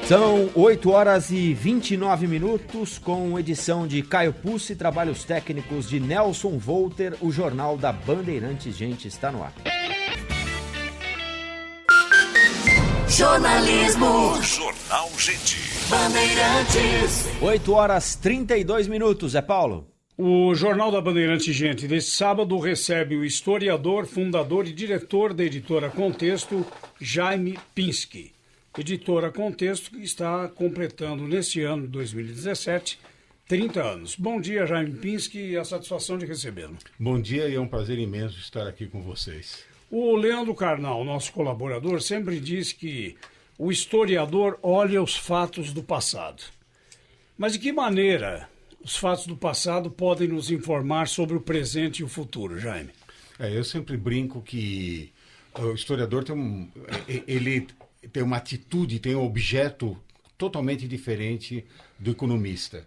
São 8 horas e 29 minutos, com edição de Caio Pussi, trabalhos técnicos de Nelson Volter. O Jornal da Bandeirantes, gente, está no ar. Jornalismo. Jornal Gente. Bandeirantes. 8 horas 32 minutos, Paulo. O Jornal da Bandeirantes, gente, desse sábado recebe o historiador, fundador e diretor da editora Contexto, Jaime Pinsky. Editora Contexto, que está completando neste ano de 2017 30 anos. Bom dia, Jaime Pinsky, e a satisfação de recebê-lo. Bom dia e é um prazer imenso estar aqui com vocês. O Leandro Carnal, nosso colaborador, sempre diz que o historiador olha os fatos do passado. Mas de que maneira os fatos do passado podem nos informar sobre o presente e o futuro, Jaime? Eu sempre brinco que o historiador ele tem uma atitude, tem um objeto totalmente diferente do economista.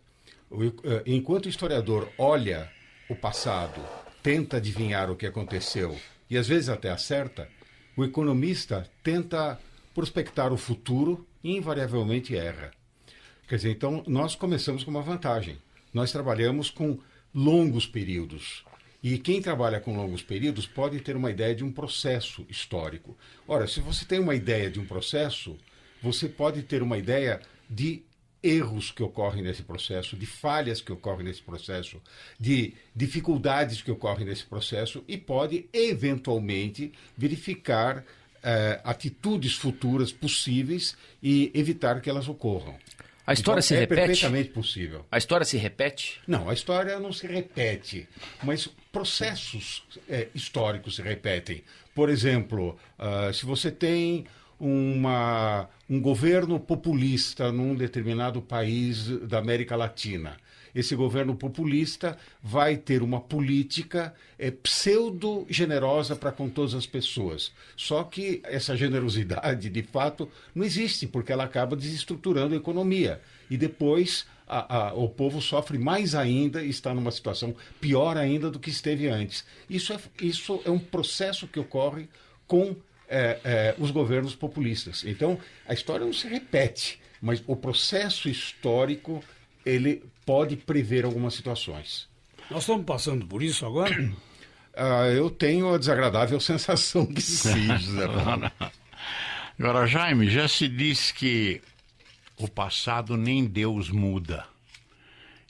Enquanto o historiador olha o passado, tenta adivinhar o que aconteceu e às vezes até acerta, o economista tenta prospectar o futuro e invariavelmente erra. Quer dizer, então nós começamos com uma vantagem. Nós trabalhamos com longos períodos. E quem trabalha com longos períodos pode ter uma ideia de um processo histórico. Ora, se você tem uma ideia de um processo, você pode ter uma ideia de erros que ocorrem nesse processo, de falhas que ocorrem nesse processo, de dificuldades que ocorrem nesse processo e pode, eventualmente, verificar atitudes futuras possíveis e evitar que elas ocorram. A história se repete? É perfeitamente possível. A história se repete? Não, a história não se repete, mas processos históricos se repetem. Por exemplo, se você tem um governo populista num determinado país da América Latina, esse governo populista vai ter uma política pseudo-generosa para com todas as pessoas. Só que essa generosidade, de fato, não existe, porque ela acaba desestruturando a economia. E depois o povo sofre mais ainda e está numa situação pior ainda do que esteve antes. Isso é um processo que ocorre com os governos populistas. Então, a história não se repete, mas o processo histórico ele pode prever algumas situações. Nós estamos passando por isso agora? Eu tenho a desagradável sensação que sim, José Paulo. Agora, Jaime, já se diz que o passado nem Deus muda.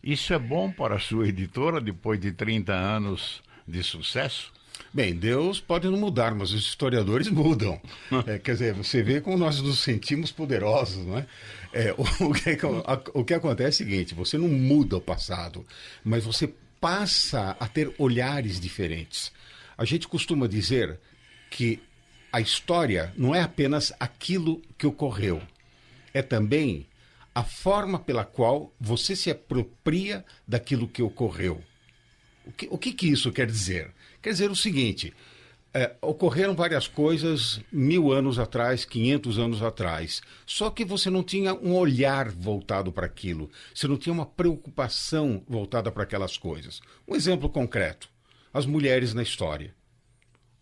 Isso é bom para a sua editora depois de 30 anos de sucesso? Bem, Deus pode não mudar, mas os historiadores mudam. Quer dizer, você vê como nós nos sentimos poderosos, não é? O que acontece é o seguinte, você não muda o passado, mas você passa a ter olhares diferentes. A gente costuma dizer que a história não é apenas aquilo que ocorreu, é também a forma pela qual você se apropria daquilo que ocorreu. O que isso quer dizer? Quer dizer o seguinte, ocorreram várias coisas 1000 anos atrás, 500 anos atrás, só que você não tinha um olhar voltado para aquilo, você não tinha uma preocupação voltada para aquelas coisas. Um exemplo concreto, as mulheres na história.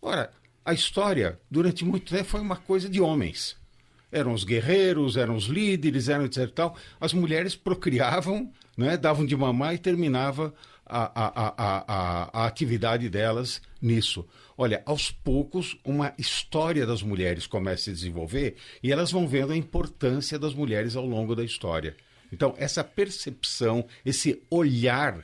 Ora, a história, durante muito tempo, foi uma coisa de homens. Eram os guerreiros, eram os líderes, eram etc. Tal. As mulheres procriavam, né, davam de mamar e terminava a atividade delas nisso. Olha, aos poucos, uma história das mulheres começa a se desenvolver e elas vão vendo a importância das mulheres ao longo da história. Então, essa percepção, esse olhar,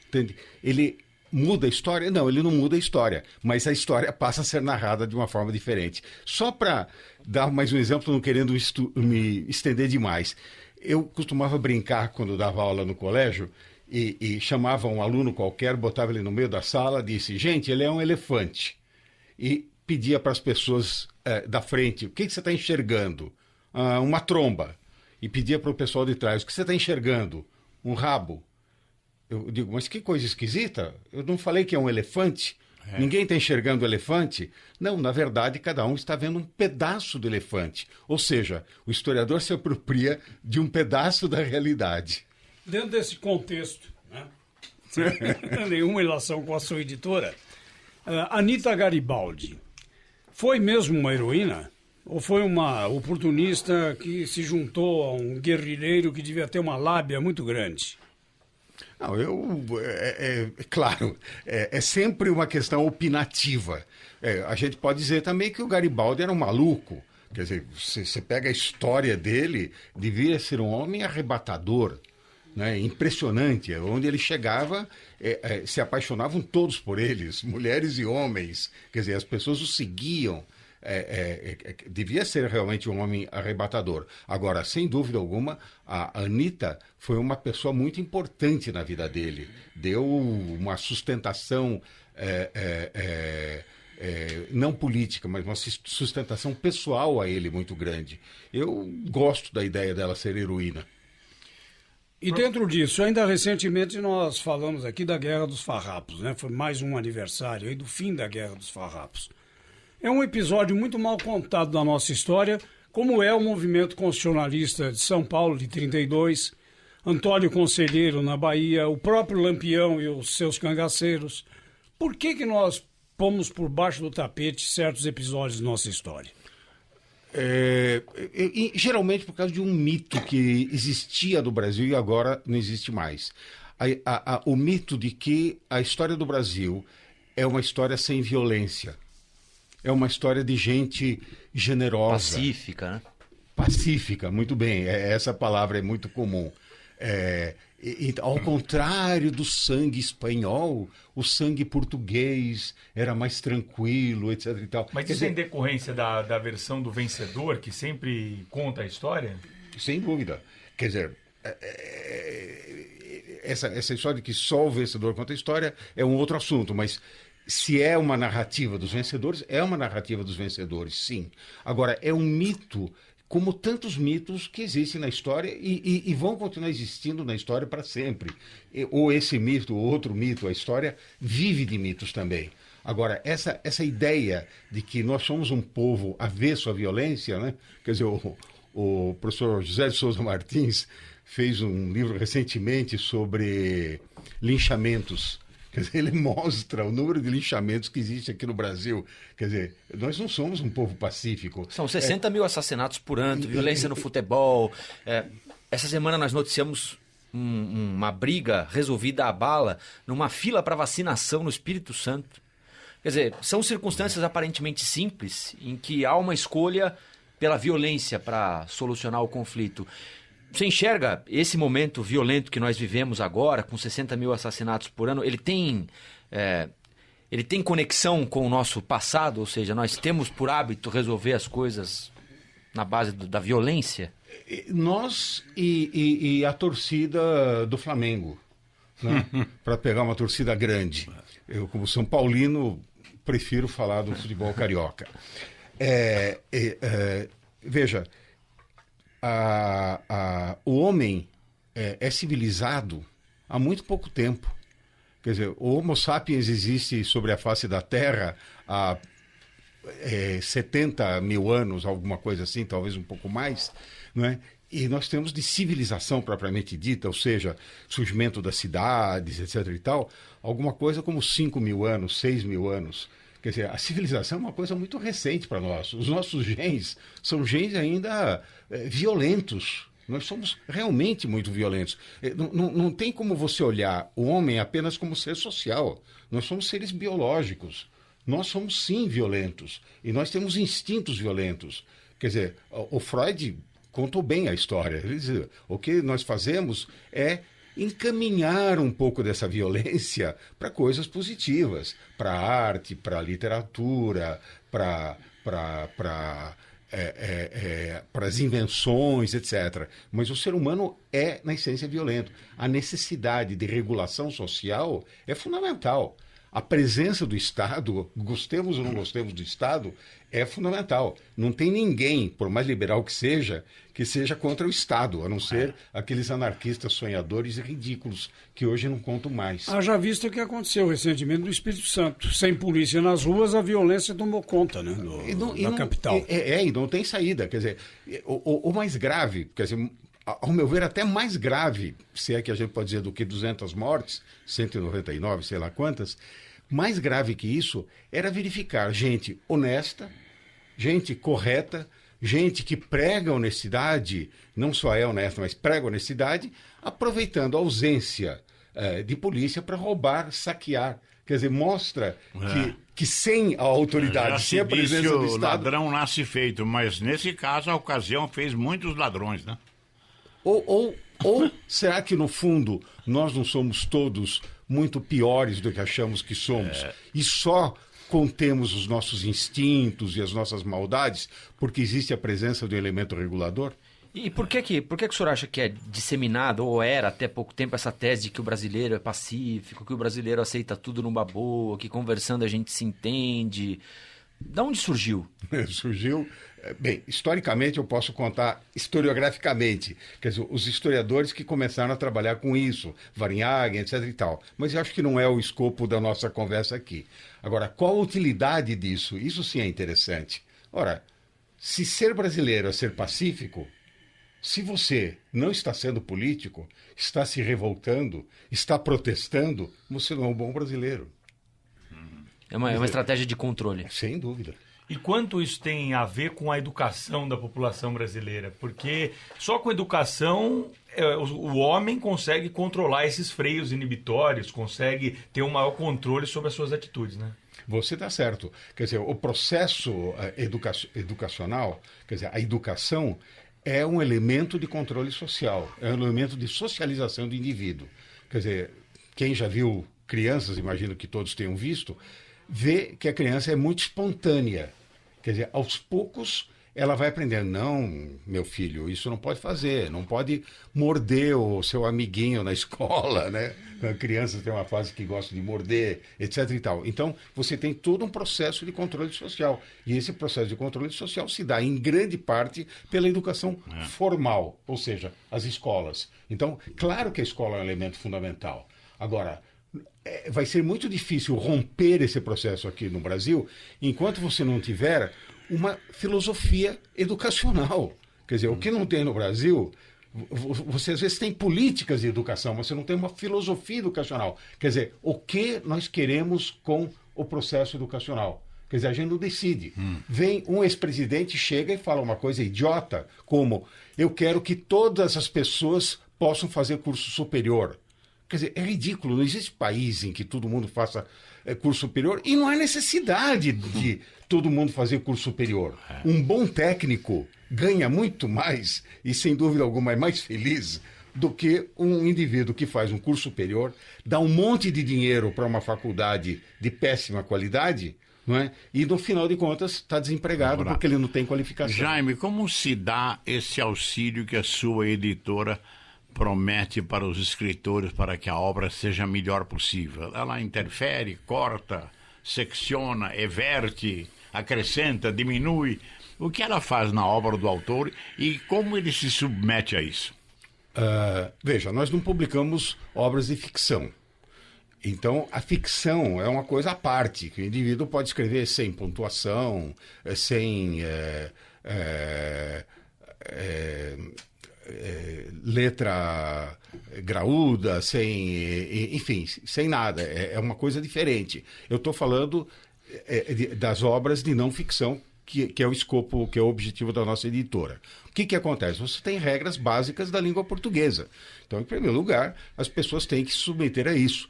entende? Ele muda a história? Não, ele não muda a história, mas a história passa a ser narrada de uma forma diferente. Só para dar mais um exemplo, não querendo me estender demais, eu costumava brincar quando dava aula no colégio e chamava um aluno qualquer, botava ele no meio da sala, disse, gente, ele é um elefante. E pedia para as pessoas da frente, o que você está enxergando? Uma tromba. E pedia para o pessoal de trás, o que você está enxergando? Um rabo. Eu digo, mas que coisa esquisita, eu não falei que é um elefante? Ninguém está enxergando o elefante? Não, na verdade, cada um está vendo um pedaço do elefante. Ou seja, o historiador se apropria de um pedaço da realidade. Dentro desse contexto, né? Nenhuma relação com a sua editora, Anita Garibaldi foi mesmo uma heroína? Ou foi uma oportunista que se juntou a um guerrilheiro que devia ter uma lábia muito grande? Não, claro, é sempre uma questão opinativa. A gente pode dizer também que o Garibaldi era um maluco. Quer dizer, você pega a história dele, devia ser um homem arrebatador, né? Impressionante. Onde ele chegava, se apaixonavam todos por eles, mulheres e homens. Quer dizer, as pessoas o seguiam. Devia ser realmente um homem arrebatador. Agora, sem dúvida alguma, a Anitta foi uma pessoa muito importante na vida dele. Deu uma sustentação, não política, mas uma sustentação pessoal a ele muito grande. Eu gosto da ideia dela ser heroína. E dentro disso, ainda recentemente nós falamos aqui da Guerra dos Farrapos, né? Foi mais um aniversário aí do fim da Guerra dos Farrapos. É um episódio muito mal contado da nossa história, como é o movimento constitucionalista de São Paulo de 32, Antônio Conselheiro na Bahia, o próprio Lampião e os seus cangaceiros. Por que nós pomos por baixo do tapete certos episódios da nossa história? Geralmente por causa de um mito que existia no Brasil e agora não existe mais. O mito de que a história do Brasil é uma história sem violência. É uma história de gente generosa. Pacífica, né? Pacífica, muito bem. Essa palavra é muito comum. Ao contrário do sangue espanhol, o sangue português era mais tranquilo, etc. E tal. Mas isso é em decorrência da versão do vencedor, que sempre conta a história? Sem dúvida. Quer dizer, essa história de que só o vencedor conta a história é um outro assunto, mas se é uma narrativa dos vencedores, é uma narrativa dos vencedores, sim. Agora, é um mito, como tantos mitos que existem na história e vão continuar existindo na história para sempre. Ou esse mito, ou outro mito, a história vive de mitos também. Agora, essa ideia de que nós somos um povo avesso à violência, né? Quer dizer, o professor José de Souza Martins fez um livro recentemente sobre linchamentos. Quer dizer, ele mostra o número de linchamentos que existe aqui no Brasil. Quer dizer, nós não somos um povo pacífico. São 60 mil assassinatos por ano, violência no futebol. Essa semana nós noticiamos uma briga resolvida à bala numa fila para vacinação no Espírito Santo. Quer dizer, são circunstâncias aparentemente simples em que há uma escolha pela violência para solucionar o conflito. Você enxerga esse momento violento que nós vivemos agora, com 60 mil assassinatos por ano, ele tem conexão com o nosso passado? Ou seja, nós temos por hábito resolver as coisas na base da violência? Nós e a torcida do Flamengo, né? Para pegar uma torcida grande. Eu, como São Paulino, prefiro falar do futebol carioca. Veja... o homem é civilizado há muito pouco tempo. Quer dizer, o Homo sapiens existe sobre a face da Terra há 70 mil anos, alguma coisa assim, talvez um pouco mais, não é? E nós temos de civilização propriamente dita, ou seja, surgimento das cidades, etc. e tal, alguma coisa como 5 mil anos, 6 mil anos. Quer dizer, a civilização é uma coisa muito recente para nós. Os nossos genes são genes ainda violentos. Nós somos realmente muito violentos. Não tem como você olhar o homem apenas como ser social. Nós somos seres biológicos. Nós somos, sim, violentos. E nós temos instintos violentos. Quer dizer, o Freud contou bem a história. Ele diz, o que nós fazemos é encaminhar um pouco dessa violência para coisas positivas, para a arte, para a literatura, para as invenções, etc. Mas o ser humano é, na essência, violento. A necessidade de regulação social é fundamental. A presença do Estado, gostemos ou não gostemos do Estado, é fundamental. Não tem ninguém, por mais liberal que seja contra o Estado, a não ser aqueles anarquistas sonhadores e ridículos que hoje não contam mais. Haja vista o que aconteceu recentemente no Espírito Santo. Sem polícia nas ruas, a violência tomou conta, né, da capital. E não tem saída. Quer dizer, o mais grave, quer dizer, ao meu ver, até mais grave, se é que a gente pode dizer, do que 200 mortes, 199, sei lá quantas, mais grave que isso era verificar gente honesta, gente correta, gente que prega honestidade, não só é honesta, mas prega honestidade, aproveitando a ausência de polícia para roubar, saquear. Quer dizer, mostra que sem a autoridade, sem a presença do Estado... o ladrão nasce feito, mas nesse caso a ocasião fez muitos ladrões, né? Ou será que, no fundo, nós não somos todos muito piores do que achamos que somos? E só contemos os nossos instintos e as nossas maldades porque existe a presença do elemento regulador? E por que o senhor acha que é disseminado, ou era até pouco tempo, essa tese de que o brasileiro é pacífico, que o brasileiro aceita tudo numa boa, que conversando a gente se entende? Da onde surgiu? Surgiu... Bem, historicamente eu posso contar historiograficamente, quer dizer, os historiadores que começaram a trabalhar com isso, Varnhagen, etc e tal. Mas eu acho que não é o escopo da nossa conversa aqui. Agora, qual a utilidade disso? Isso sim é interessante. Ora, se ser brasileiro é ser pacífico, se você não está sendo político, está se revoltando, está protestando, você não é um bom brasileiro. É uma estratégia de controle. Sem dúvida. E quanto isso tem a ver com a educação da população brasileira? Porque só com educação o homem consegue controlar esses freios inibitórios, consegue ter um maior controle sobre as suas atitudes, né? Você está certo. Quer dizer, o processo educacional, quer dizer, a educação é um elemento de controle social, é um elemento de socialização do indivíduo. Quer dizer, quem já viu crianças, imagino que todos tenham visto, vê que a criança é muito espontânea. Quer dizer, aos poucos ela vai aprendendo. Não, meu filho, isso não pode fazer. Não pode morder o seu amiguinho na escola, né? A criança tem uma fase que gosta de morder, etc e tal. Então, você tem todo um processo de controle social. E esse processo de controle social se dá, em grande parte, pela educação formal, ou seja, as escolas. Então, claro que a escola é um elemento fundamental. Agora... vai ser muito difícil romper esse processo aqui no Brasil enquanto você não tiver uma filosofia educacional. Quer dizer, o que não tem no Brasil, você às vezes tem políticas de educação, mas você não tem uma filosofia educacional. Quer dizer, o que nós queremos com o processo educacional? Quer dizer, a gente não decide. Vem um ex-presidente, chega e fala uma coisa idiota, como eu quero que todas as pessoas possam fazer curso superior. Quer dizer, é ridículo, não existe país em que todo mundo faça curso superior e não há necessidade de todo mundo fazer curso superior. Um bom técnico ganha muito mais e, sem dúvida alguma, é mais feliz do que um indivíduo que faz um curso superior, dá um monte de dinheiro para uma faculdade de péssima qualidade, não é? E, no final de contas, está desempregado porque ele não tem qualificação. Jaime, como se dá esse auxílio que a sua editora promete para os escritores para que a obra seja a melhor possível? Ela interfere, corta, secciona, everte, acrescenta, diminui. O que ela faz na obra do autor e como ele se submete a isso? Veja, nós não publicamos obras de ficção. Então, a ficção é uma coisa à parte, que o indivíduo pode escrever sem pontuação, sem letra graúda, enfim, sem nada. É uma coisa diferente. Eu estou falando das obras de não ficção, que é o escopo, que é o objetivo da nossa editora. O que acontece? Você tem regras básicas da língua portuguesa. Então, em primeiro lugar, as pessoas têm que se submeter a isso.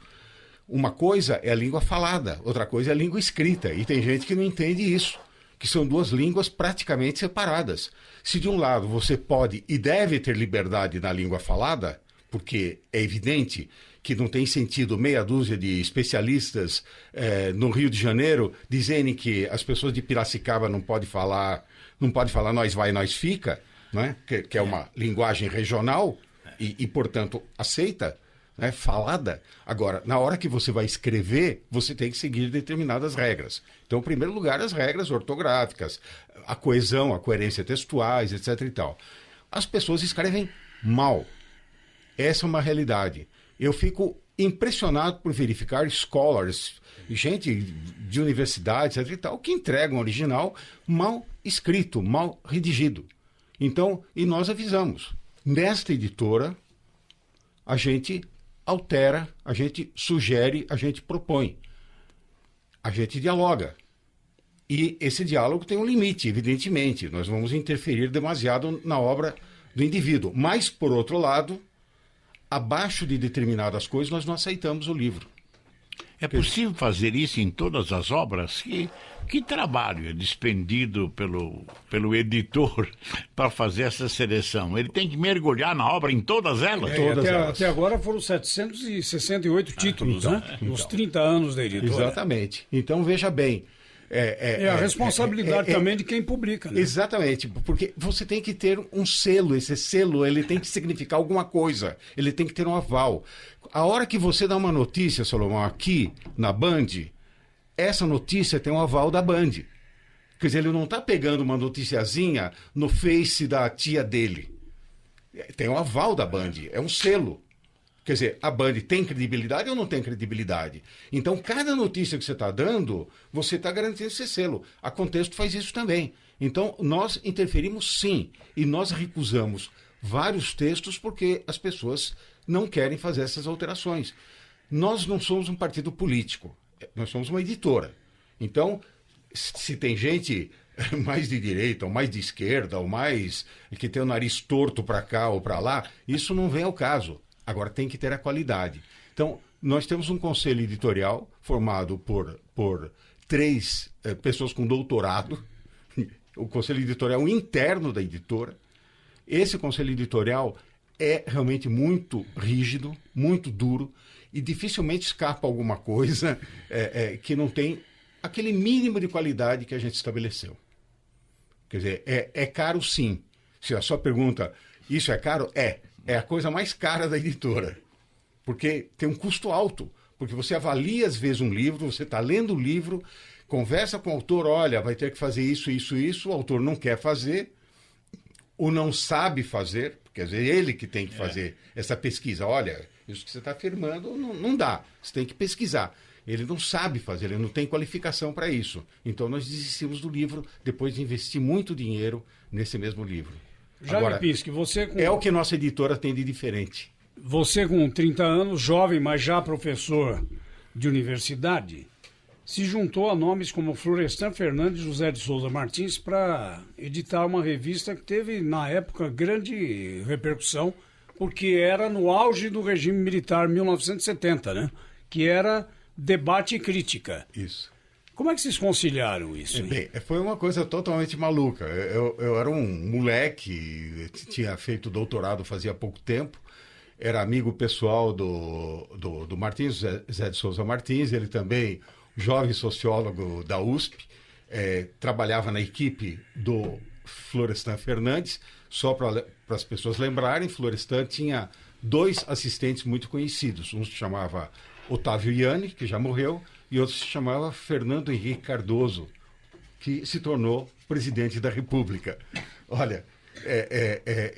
Uma coisa é a língua falada, outra coisa é a língua escrita. E tem gente que não entende isso, que são duas línguas praticamente separadas. Se de um lado você pode e deve ter liberdade na língua falada, porque é evidente que não tem sentido meia dúzia de especialistas no Rio de Janeiro dizerem que as pessoas de Piracicaba não podem falar nós vai, nós fica, né? que é uma linguagem regional e portanto, aceita, né? Falada. Agora, na hora que você vai escrever, você tem que seguir determinadas regras. Então, em primeiro lugar, as regras ortográficas, a coesão, a coerência textuais, etc. e tal. As pessoas escrevem mal. Essa é uma realidade. Eu fico impressionado por verificar scholars, gente de universidades, etc. e tal, que entregam o original mal escrito, mal redigido. Então, e nós avisamos. Nesta editora, a gente altera, a gente sugere, a gente propõe. A gente dialoga. E esse diálogo tem um limite, evidentemente. Nós vamos interferir demasiado na obra do indivíduo. Mas, por outro lado, abaixo de determinadas coisas, nós não aceitamos o livro. É possível fazer isso em todas as obras? Que trabalho é despendido pelo editor para fazer essa seleção? Ele tem que mergulhar na obra em todas elas? Todas elas. Até agora foram 768 títulos, né? Nos 30 anos da editora. Exatamente. Então, veja bem. É a responsabilidade também de quem publica, né? Exatamente, porque você tem que ter um selo, esse selo ele tem que significar alguma coisa, ele tem que ter um aval. A hora que você dá uma notícia, Salomão, aqui na Band, essa notícia tem um aval da Band. Quer dizer, ele não está pegando uma noticiazinha no Face da tia dele. Tem um aval da Band, é um selo. Quer dizer, a Band tem credibilidade ou não tem credibilidade? Então, cada notícia que você está dando, você está garantindo esse selo. A Contexto faz isso também. Então, nós interferimos sim. E nós recusamos vários textos porque as pessoas não querem fazer essas alterações. Nós não somos um partido político. Nós somos uma editora. Então, se tem gente mais de direita, ou mais de esquerda, ou mais que tem o nariz torto para cá ou para lá, isso não vem ao caso. Agora tem que ter a qualidade. Então, nós temos um conselho editorial formado por 3 pessoas com doutorado, o conselho editorial interno da editora. Esse conselho editorial é realmente muito rígido, muito duro, e dificilmente escapa alguma coisa que não tem aquele mínimo de qualidade que a gente estabeleceu. Quer dizer, é caro sim. Se a sua pergunta, isso é caro? É a coisa mais cara da editora, porque tem um custo alto, porque você avalia às vezes um livro, você está lendo o livro, conversa com o autor, olha, vai ter que fazer isso, isso, isso, o autor não quer fazer, ou não sabe fazer, porque às vezes ele que tem que fazer essa pesquisa, olha, isso que você está afirmando não dá, você tem que pesquisar. Ele não sabe fazer, ele não tem qualificação para isso. Então nós desistimos do livro depois de investir muito dinheiro nesse mesmo livro. Jaime Pinsky, você é o que nossa editora tem de diferente. Você com 30 anos, jovem, mas já professor de universidade, se juntou a nomes como Florestan Fernandes e José de Souza Martins para editar uma revista que teve, na época, grande repercussão, porque era no auge do regime militar 1970, né? Que era Debate e Crítica. Isso. Como é que vocês conciliaram isso? Bem, foi uma coisa totalmente maluca. Eu era um moleque, tinha feito doutorado fazia pouco tempo, era amigo pessoal do Martins, Zé de Souza Martins, ele também, jovem sociólogo da USP, trabalhava na equipe do Florestan Fernandes. Só para as pessoas lembrarem, Florestan tinha 2 assistentes muito conhecidos. Um se chamava Otávio Ianni, que já morreu, e outro se chamava Fernando Henrique Cardoso, que se tornou presidente da República. Olha,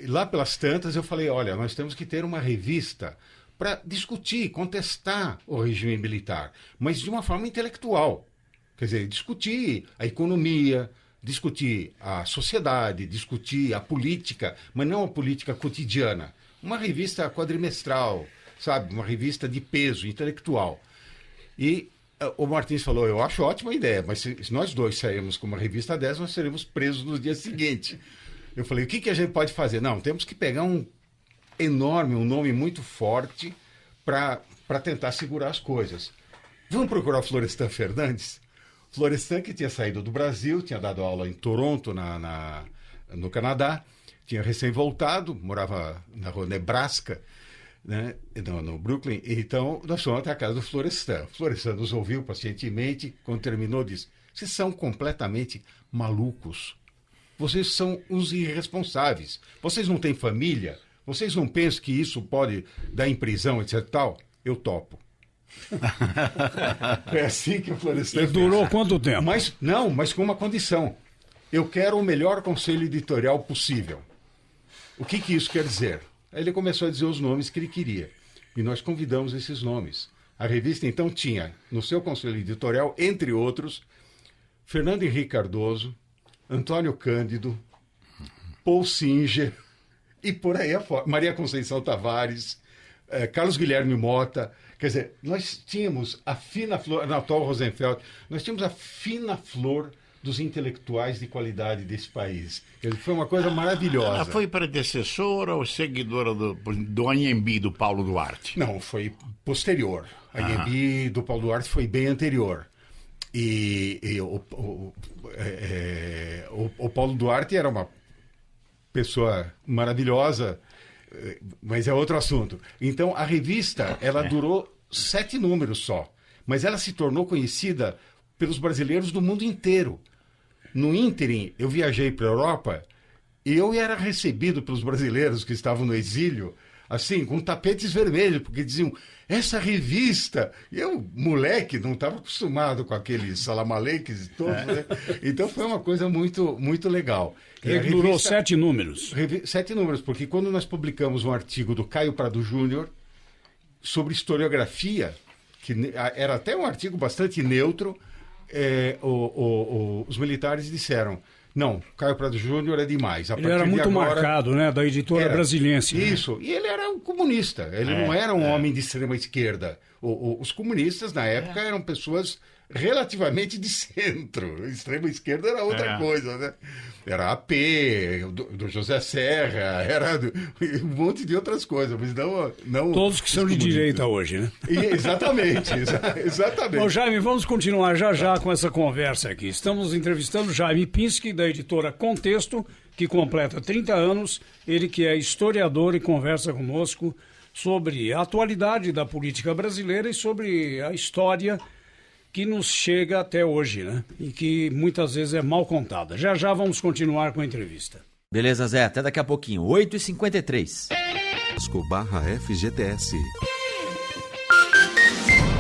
lá pelas tantas eu falei, olha, nós temos que ter uma revista para discutir, contestar o regime militar, mas de uma forma intelectual. Quer dizer, discutir a economia, discutir a sociedade, discutir a política, mas não a política cotidiana. Uma revista quadrimestral, sabe? Uma revista de peso intelectual. E o Martins falou, eu acho ótima ideia, mas se nós dois sairmos com uma revista dessa, nós seremos presos no dia seguinte. Eu falei, o que a gente pode fazer? Não, temos que pegar um nome muito forte para tentar segurar as coisas. Vamos procurar o Florestan Fernandes? Florestan, que tinha saído do Brasil, tinha dado aula em Toronto, no Canadá, tinha recém-voltado, morava na rua Nebraska, né, no Brooklyn. Então, nós fomos até a casa do Florestan. O Florestan nos ouviu pacientemente, quando terminou, disse, vocês são completamente malucos. Vocês são uns irresponsáveis. Vocês não têm família? Vocês não pensam que isso pode dar em prisão, etc. tal? Eu topo. Foi assim que o Florestan fez. Durou quanto tempo? Mas com uma condição. Eu quero o melhor conselho editorial possível. O que isso quer dizer? Aí ele começou a dizer os nomes que ele queria. E nós convidamos esses nomes. A revista, então, tinha no seu conselho editorial, entre outros, Fernando Henrique Cardoso, Antônio Cândido, Paul Singer, e por aí afora, Maria Conceição Tavares, Carlos Guilherme Mota. Quer dizer, nós tínhamos a fina flor, Anatol Rosenfeld, nós tínhamos a fina flor dos intelectuais de qualidade desse país. Quer dizer, foi uma coisa maravilhosa. Ela foi predecessora ou seguidora do Anhembi, do Paulo Duarte? Não, foi posterior. A Anhembi do Paulo Duarte foi bem anterior. E o Paulo Duarte era uma pessoa maravilhosa, mas é outro assunto. Então, a revista, ela durou 7 números só, mas ela se tornou conhecida pelos brasileiros do mundo inteiro. No ínterim, eu viajei para a Europa e eu era recebido pelos brasileiros que estavam no exílio, assim, com tapetes vermelhos, porque diziam, essa revista... E eu, moleque, não estava acostumado com aqueles salamaleques todos, né? Então foi uma coisa muito, muito legal. E a Durou revista- 7 números. 7 números, porque quando nós publicamos um artigo do Caio Prado Júnior sobre historiografia, era até um artigo bastante neutro, os militares disseram, não, Caio Prado Júnior é demais. Ele era muito marcado, né? Da editora Brasiliense. Né? Isso, e ele era um comunista, ele não era um homem de extrema esquerda. Os comunistas, na época, eram pessoas relativamente de centro. Extrema esquerda era outra coisa, né? Era AP, do José Serra, era um monte de outras coisas, mas não Todos que são de direita hoje, né? Exatamente, exatamente. Bom, Jaime, vamos continuar já com essa conversa aqui. Estamos entrevistando Jaime Pinsky, da editora Contexto, que completa 30 anos. Ele que é historiador e conversa conosco sobre a atualidade da política brasileira e sobre a história que nos chega até hoje, né? E que muitas vezes é mal contada. Já vamos continuar com a entrevista. Beleza, Zé, até daqui a pouquinho. 8h53. FGTS.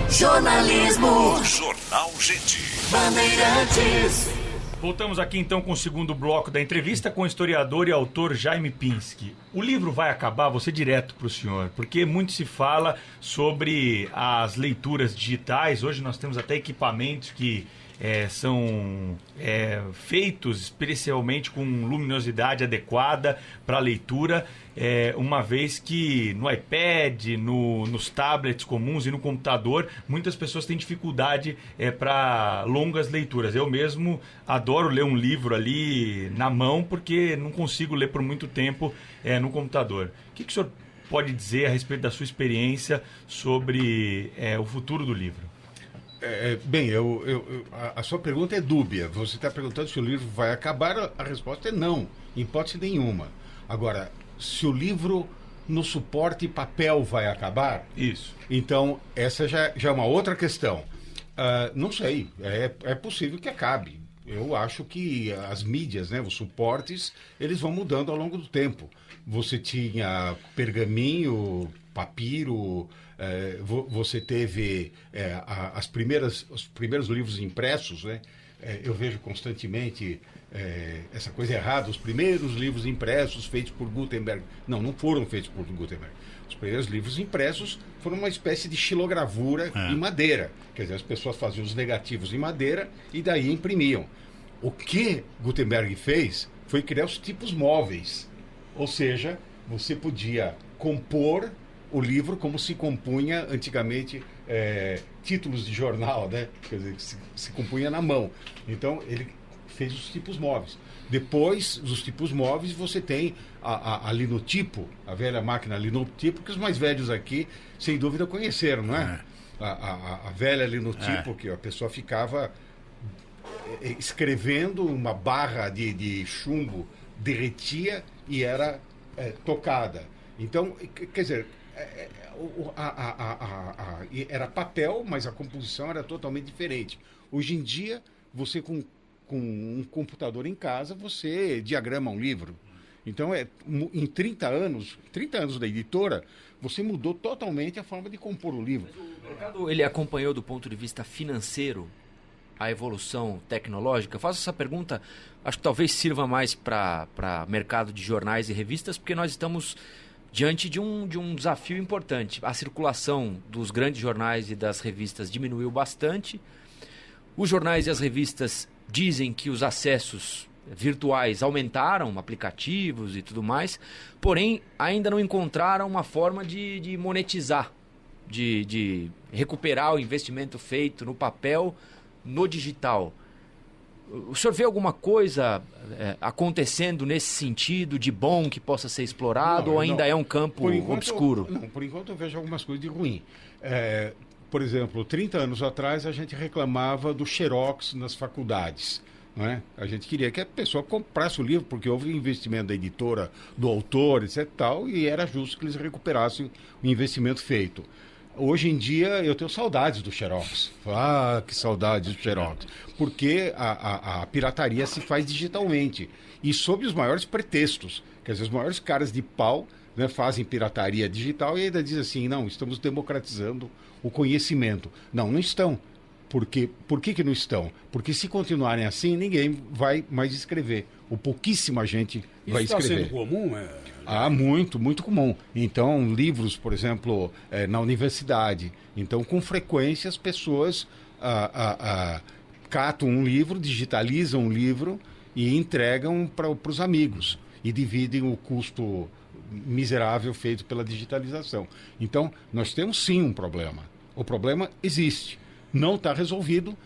Jornalismo. Jornal Gente. Bandeirantes. Voltamos aqui então com o segundo bloco da entrevista com o historiador e autor Jaime Pinsky. O livro vai acabar, vou ser direto para o senhor, porque muito se fala sobre as leituras digitais. Hoje nós temos até equipamentos que são feitos especialmente com luminosidade adequada para a leitura, uma vez que no iPad, nos tablets comuns e no computador, muitas pessoas têm dificuldade para longas leituras. Eu mesmo adoro ler um livro ali na mão, porque não consigo ler por muito tempo no computador. O que o senhor pode dizer a respeito da sua experiência sobre o futuro do livro? Bem, a sua pergunta é dúbia. Você está perguntando se o livro vai acabar, a resposta é não, em hipótese nenhuma. Agora, se o livro no suporte papel vai acabar, Isso. então essa já é uma outra questão. Não sei, é possível que acabe. Eu acho que as mídias, né, os suportes, eles vão mudando ao longo do tempo. Você tinha pergaminho, papiro, você teve os primeiros livros impressos, né? Eu vejo constantemente essa coisa errada, os primeiros livros impressos feitos por Gutenberg. Não foram feitos por Gutenberg. Os primeiros livros impressos foram uma espécie de xilogravura em madeira. Quer dizer, as pessoas faziam os negativos em madeira e daí imprimiam. O que Gutenberg fez foi criar os tipos móveis. Ou seja, você podia compor o livro como se compunha antigamente títulos de jornal, né? Quer dizer, se compunha na mão. Então, ele fez os tipos móveis. Depois dos tipos móveis, você tem a linotipo, a velha máquina linotipo, que os mais velhos aqui, sem dúvida, conheceram, não é? A velha linotipo, que a pessoa ficava escrevendo, uma barra de chumbo derretia e era tocada. Então, quer dizer, era papel, mas a composição era totalmente diferente. Hoje em dia, você com um computador em casa, você diagrama um livro. Então, em 30 anos da editora, você mudou totalmente a forma de compor o livro. O mercado, ele acompanhou do ponto de vista financeiro a evolução tecnológica? Faço essa pergunta, acho que talvez sirva mais para mercado de jornais e revistas, porque nós estamos diante de um desafio importante. A circulação dos grandes jornais e das revistas diminuiu bastante. Os jornais e as revistas dizem que os acessos virtuais aumentaram, aplicativos e tudo mais, porém ainda não encontraram uma forma de monetizar, de recuperar o investimento feito no papel, no digital. O senhor vê alguma coisa acontecendo nesse sentido de bom que possa ser explorado ou ainda é um campo obscuro? Por enquanto eu vejo algumas coisas de ruim. Por exemplo, 30 anos atrás a gente reclamava do Xerox nas faculdades. Não é? A gente queria que a pessoa comprasse o livro, porque houve um investimento da editora, do autor, etc. Tal, e era justo que eles recuperassem o investimento feito. Hoje em dia eu tenho saudades do Xerox. Que saudades do Xerox. Porque a pirataria se faz digitalmente. E sob os maiores pretextos. Quer dizer, os maiores caras de pau, né, fazem pirataria digital e ainda dizem assim, não, estamos democratizando o conhecimento. Não estão. Por que não estão? Porque se continuarem assim, ninguém vai mais escrever. Ou pouquíssima gente vai escrever. Isso está sendo comum? Muito, muito comum. Então, livros, por exemplo, na universidade. Então, com frequência, as pessoas catam um livro, digitalizam um livro e entregam para os amigos. E dividem o custo miserável feito pela digitalização. Então, nós temos sim um problema. O problema existe. Não está resolvido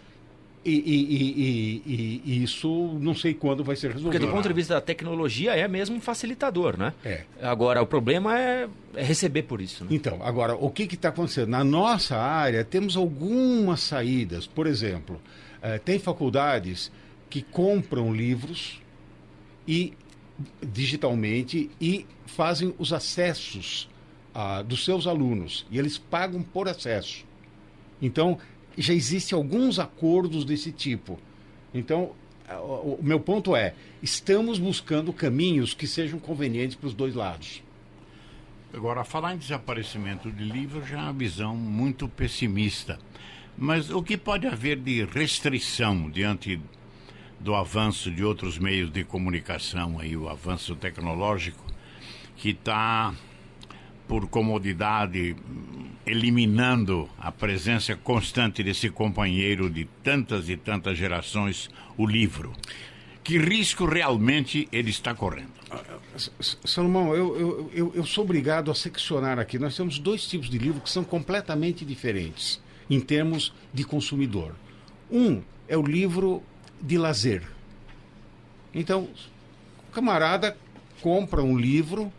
e isso não sei quando vai ser resolvido. Porque do ponto de vista da tecnologia é mesmo um facilitador, né? É. Agora, o problema é receber por isso. Né? Então, agora, o que está acontecendo? Na nossa área, temos algumas saídas. Por exemplo, tem faculdades que compram livros digitalmente e fazem os acessos dos seus alunos. E eles pagam por acesso. Então, já existem alguns acordos desse tipo. Então, o meu ponto é, estamos buscando caminhos que sejam convenientes para os dois lados. Agora, falar em desaparecimento de livros já é uma visão muito pessimista. Mas o que pode haver de restrição diante do avanço de outros meios de comunicação, aí, o avanço tecnológico, que está, por comodidade, eliminando a presença constante desse companheiro de tantas e tantas gerações, o livro? Que risco realmente ele está correndo? Salomão, eu sou obrigado a seccionar aqui. Nós temos dois tipos de livro que são completamente diferentes em termos de consumidor. Um é o livro de lazer. Então, o camarada compra um livro,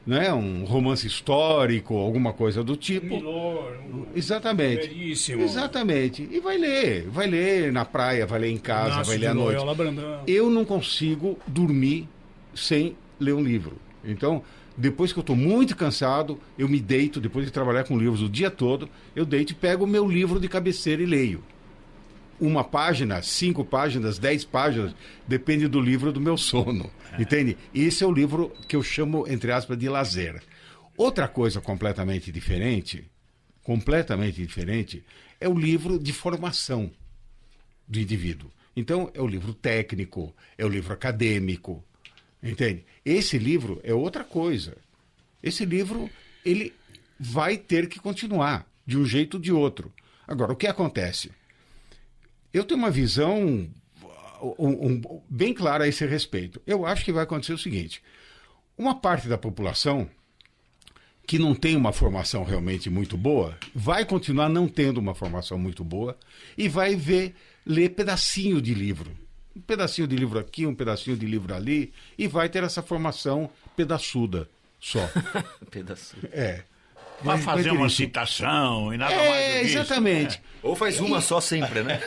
né, um romance histórico, alguma coisa do tipo. Milor, exatamente. Veríssimo. Exatamente. E vai ler na praia, vai ler em casa, Inácio vai ler de à noite. Loyola Brandão. Eu não consigo dormir sem ler um livro. Então, depois que eu estou muito cansado, eu me deito, depois de trabalhar com livros o dia todo, eu deito e pego o meu livro de cabeceira e leio. 1 página, 5 páginas, 10 páginas, depende do livro do meu sono. Entende? Esse é o livro que eu chamo, entre aspas, de lazer. Outra coisa completamente diferente, é o livro de formação do indivíduo. Então, é o livro técnico, é o livro acadêmico, entende? Esse livro é outra coisa. Esse livro, ele vai ter que continuar, de um jeito ou de outro. Agora, o que acontece? Eu tenho uma visão bem clara a esse respeito. Eu acho que vai acontecer o seguinte: uma parte da população que não tem uma formação realmente muito boa vai continuar não tendo uma formação muito boa e vai ler pedacinho de livro. Um pedacinho de livro aqui, um pedacinho de livro ali, e vai ter essa formação pedaçuda só. Pedaçuda. Vai fazer uma citação e nada mais do que exatamente. Isso, Ou faz uma só sempre, né?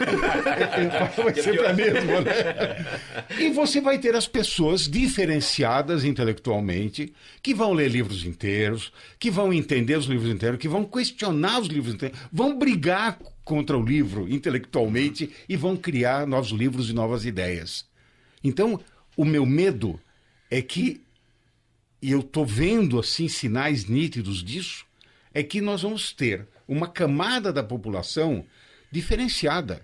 Vai ser para mesmo, né? E você vai ter as pessoas diferenciadas intelectualmente, que vão ler livros inteiros, que vão entender os livros inteiros, que vão questionar os livros inteiros, vão brigar contra o livro intelectualmente e vão criar novos livros e novas ideias. Então, o meu medo é que, e eu estou vendo assim sinais nítidos disso, é que nós vamos ter uma camada da população diferenciada,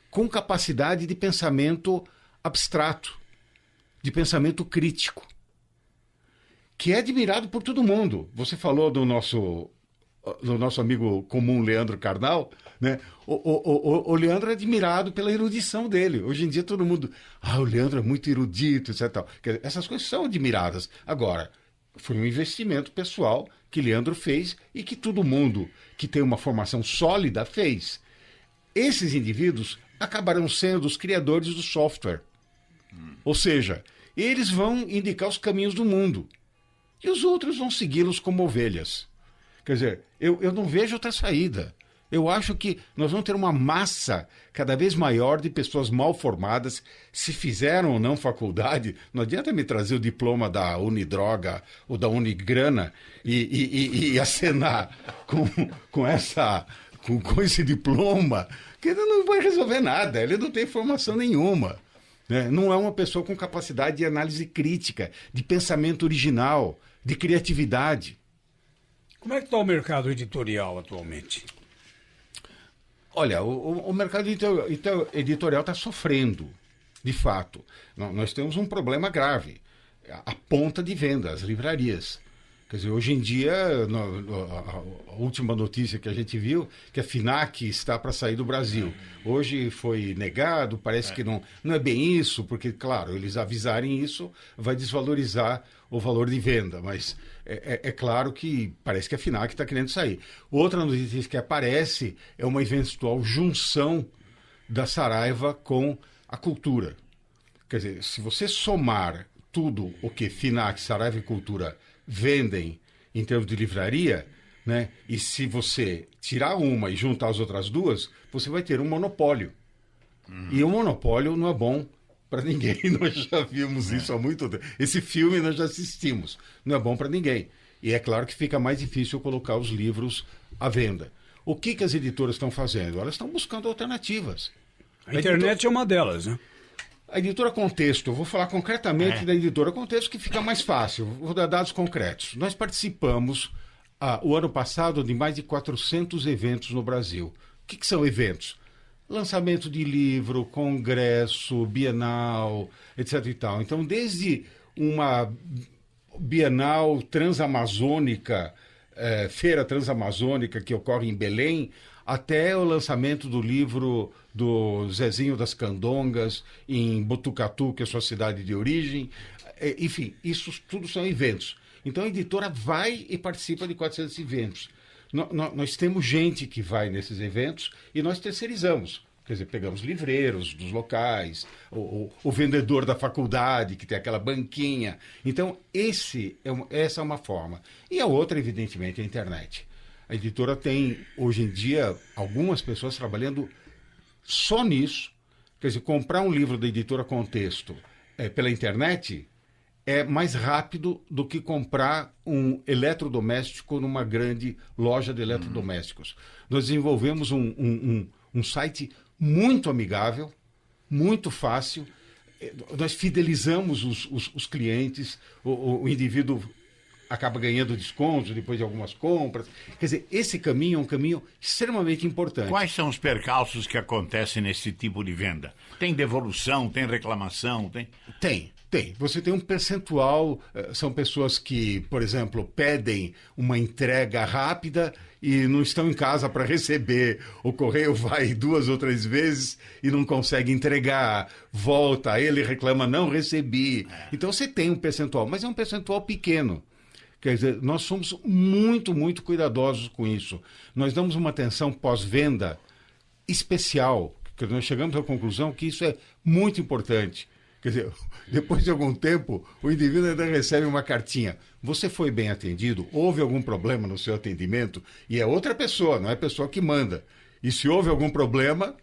com capacidade de pensamento abstrato, de pensamento crítico, que é admirado por todo mundo. Você falou do nosso amigo comum Leandro Carnal, né? O Leandro é admirado pela erudição dele. Hoje em dia todo mundo, o Leandro é muito erudito, etc. Essas coisas são admiradas. Agora, foi um investimento pessoal que Leandro fez e que todo mundo que tem uma formação sólida fez. Esses indivíduos acabarão sendo os criadores do software. Ou seja, eles vão indicar os caminhos do mundo. E os outros vão segui-los como ovelhas. Quer dizer, eu não vejo outra saída. Eu acho que nós vamos ter uma massa cada vez maior de pessoas mal formadas, se fizeram ou não faculdade. Não adianta me trazer o diploma da Unidroga ou da Unigrana e acenar com esse diploma, que ele não vai resolver nada, ele não tem formação nenhuma. Né? Não é uma pessoa com capacidade de análise crítica, de pensamento original, de criatividade. Como é que está o mercado editorial atualmente? Olha, o mercado editorial está sofrendo, de fato. Nós temos um problema grave, a ponta de venda, as livrarias. Quer dizer, hoje em dia, a última notícia que a gente viu, que a FINAC está para sair do Brasil. Hoje foi negado, parece que não é bem isso, porque, claro, eles avisarem isso, vai desvalorizar o valor de venda, mas é claro que parece que a FINAC está querendo sair. Outra notícia que aparece é uma eventual junção da Saraiva com a cultura. Quer dizer, se você somar tudo o que FINAC, Saraiva e Cultura vendem em termos de livraria, né? E se você tirar uma e juntar as outras duas, você vai ter um monopólio. E o monopólio não é bom para ninguém. Nós já vimos isso há muito tempo. Esse filme nós já assistimos. Não é bom para ninguém. E é claro que fica mais difícil colocar os livros à venda. O que as editoras estão fazendo? Elas estão buscando alternativas. A internet é uma delas, né? A editora Contexto, eu vou falar concretamente da editora Contexto, que fica mais fácil. Vou dar dados concretos. Nós participamos, o ano passado, de mais de 400 eventos no Brasil. O que são eventos? Lançamento de livro, congresso, bienal, etc. e tal. Então, desde uma bienal transamazônica, feira transamazônica que ocorre em Belém, até o lançamento do livro do Zezinho das Candongas em Botucatu, que é sua cidade de origem. Enfim, isso tudo são eventos. Então a editora vai e participa de 400 eventos. Nós temos gente que vai nesses eventos e nós terceirizamos. Quer dizer, pegamos livreiros dos locais, o vendedor da faculdade, que tem aquela banquinha. Então, essa é uma forma. E a outra, evidentemente, é a internet. A editora tem, hoje em dia, algumas pessoas trabalhando só nisso. Quer dizer, comprar um livro da editora Contexto pela internet é mais rápido do que comprar um eletrodoméstico numa grande loja de eletrodomésticos. Nós desenvolvemos um site muito amigável, muito fácil. Nós fidelizamos os clientes, o indivíduo acaba ganhando descontos depois de algumas compras. Quer dizer, esse caminho é um caminho extremamente importante. Quais são os percalços que acontecem nesse tipo de venda? Tem devolução, tem reclamação? Tem. Você tem um percentual, são pessoas que, por exemplo, pedem uma entrega rápida e não estão em casa para receber. O correio vai 2 ou 3 vezes e não consegue entregar. Volta, ele reclama, não recebi. Então você tem um percentual, mas é um percentual pequeno. Quer dizer, nós somos muito, muito cuidadosos com isso. Nós damos uma atenção pós-venda especial, porque nós chegamos à conclusão que isso é muito importante. Quer dizer, depois de algum tempo, o indivíduo ainda recebe uma cartinha. Você foi bem atendido? Houve algum problema no seu atendimento? E é outra pessoa, não é a pessoa que manda. E se houve algum problema,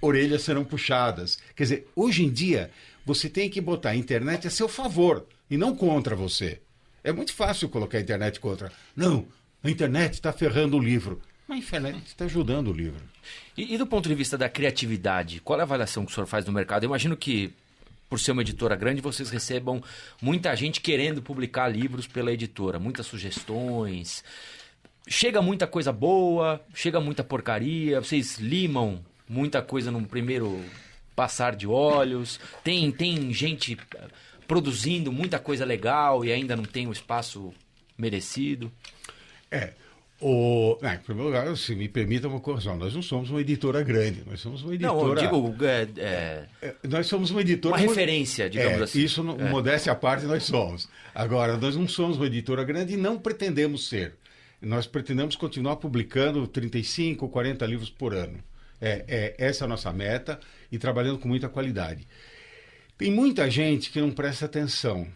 orelhas serão puxadas. Quer dizer, hoje em dia, você tem que botar a internet a seu favor e não contra você. É muito fácil colocar a internet contra. Não, a internet está ferrando o livro. Mas a internet está ajudando o livro. E do ponto de vista da criatividade, qual é a avaliação que o senhor faz no mercado? Eu imagino que, por ser uma editora grande, vocês recebam muita gente querendo publicar livros pela editora, muitas sugestões. Chega muita coisa boa, chega muita porcaria, vocês limam muita coisa num primeiro passar de olhos. Tem gente produzindo muita coisa legal e ainda não tem o espaço merecido. Em primeiro lugar, se me permita uma correção, nós não somos uma editora grande, nós somos uma editora... Não, eu digo... nós somos uma editora... Uma referência, digamos assim. Isso, modéstia à parte, nós somos. Agora, nós não somos uma editora grande e não pretendemos ser. Nós pretendemos continuar publicando 35, 40 livros por ano. Essa é a nossa meta e trabalhando com muita qualidade. Tem muita gente que não presta atenção.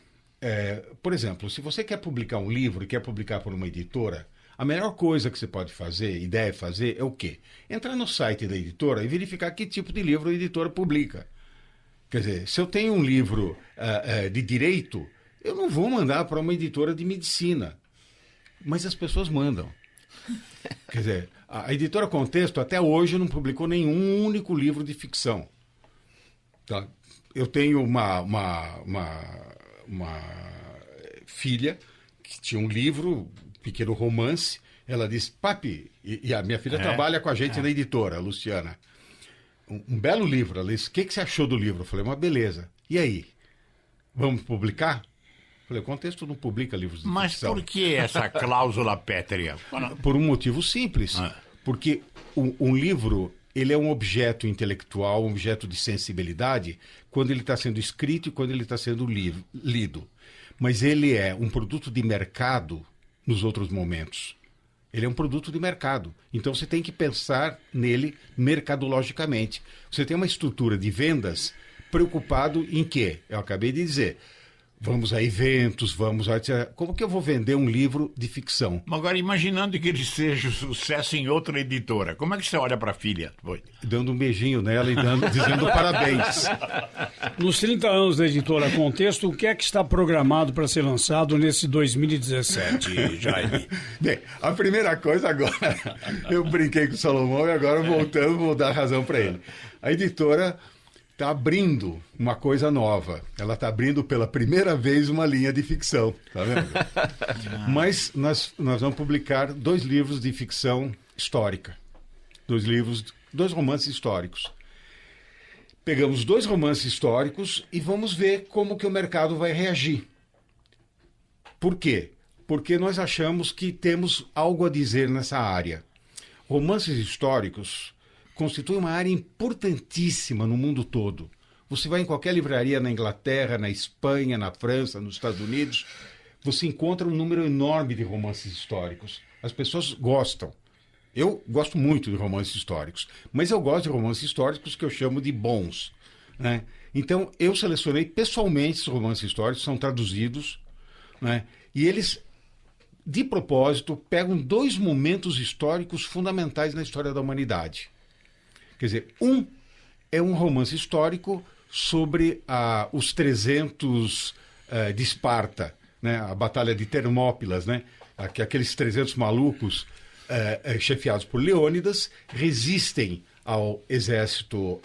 Por exemplo, se você quer publicar um livro e quer publicar por uma editora, a melhor coisa que você pode fazer e deve fazer é o quê? Entrar no site da editora e verificar que tipo de livro a editora publica. Quer dizer, se eu tenho um livro de direito, eu não vou mandar para uma editora de medicina. Mas as pessoas mandam. Quer dizer, a editora Contexto até hoje não publicou nenhum único livro de ficção. Tá? Eu tenho uma filha que tinha um livro, pequeno romance. Ela disse, papi, e a minha filha trabalha com a gente na editora, a Luciana. Um belo livro. Ela disse, o que você achou do livro? Eu falei, uma beleza. E aí? Vamos publicar? Eu falei, o Contexto não publica livros de ficção. Mas por que essa cláusula pétrea? Por um motivo simples. Porque um livro, ele é um objeto intelectual, um objeto de sensibilidade, quando ele está sendo escrito e quando ele está sendo lido. Mas ele é um produto de mercado nos outros momentos. Ele é um produto de mercado. Então você tem que pensar nele mercadologicamente. Você tem uma estrutura de vendas preocupado em quê? Eu acabei de dizer. Vamos a eventos, vamos a... Como que eu vou vender um livro de ficção? Agora, imaginando que ele seja sucesso em outra editora, como é que você olha para a filha? Dando um beijinho nela e dizendo parabéns. Nos 30 anos da editora Contexto, o que é que está programado para ser lançado nesse 2017, Jaime? Bem, a primeira coisa agora, eu brinquei com o Salomão e agora voltando, vou dar razão para ele. A editora está abrindo uma coisa nova. Ela está abrindo pela primeira vez uma linha de ficção, tá vendo? Mas nós vamos publicar 2 livros de ficção histórica. 2 romances históricos. Pegamos 2 romances históricos e vamos ver como que o mercado vai reagir. Por quê? Porque nós achamos que temos algo a dizer nessa área. Romances históricos constitui uma área importantíssima no mundo todo. Você vai em qualquer livraria na Inglaterra, na Espanha, na França, nos Estados Unidos, você encontra um número enorme de romances históricos. As pessoas gostam. Eu gosto muito de romances históricos, mas eu gosto de romances históricos que eu chamo de bons, né? Então, eu selecionei pessoalmente esses romances históricos, são traduzidos, né? E eles, de propósito, pegam 2 momentos históricos fundamentais na história da humanidade. Quer dizer, é um romance histórico sobre os 300 de Esparta, né? A Batalha de Termópilas, né? Aqueles 300 malucos chefiados por Leônidas resistem ao exército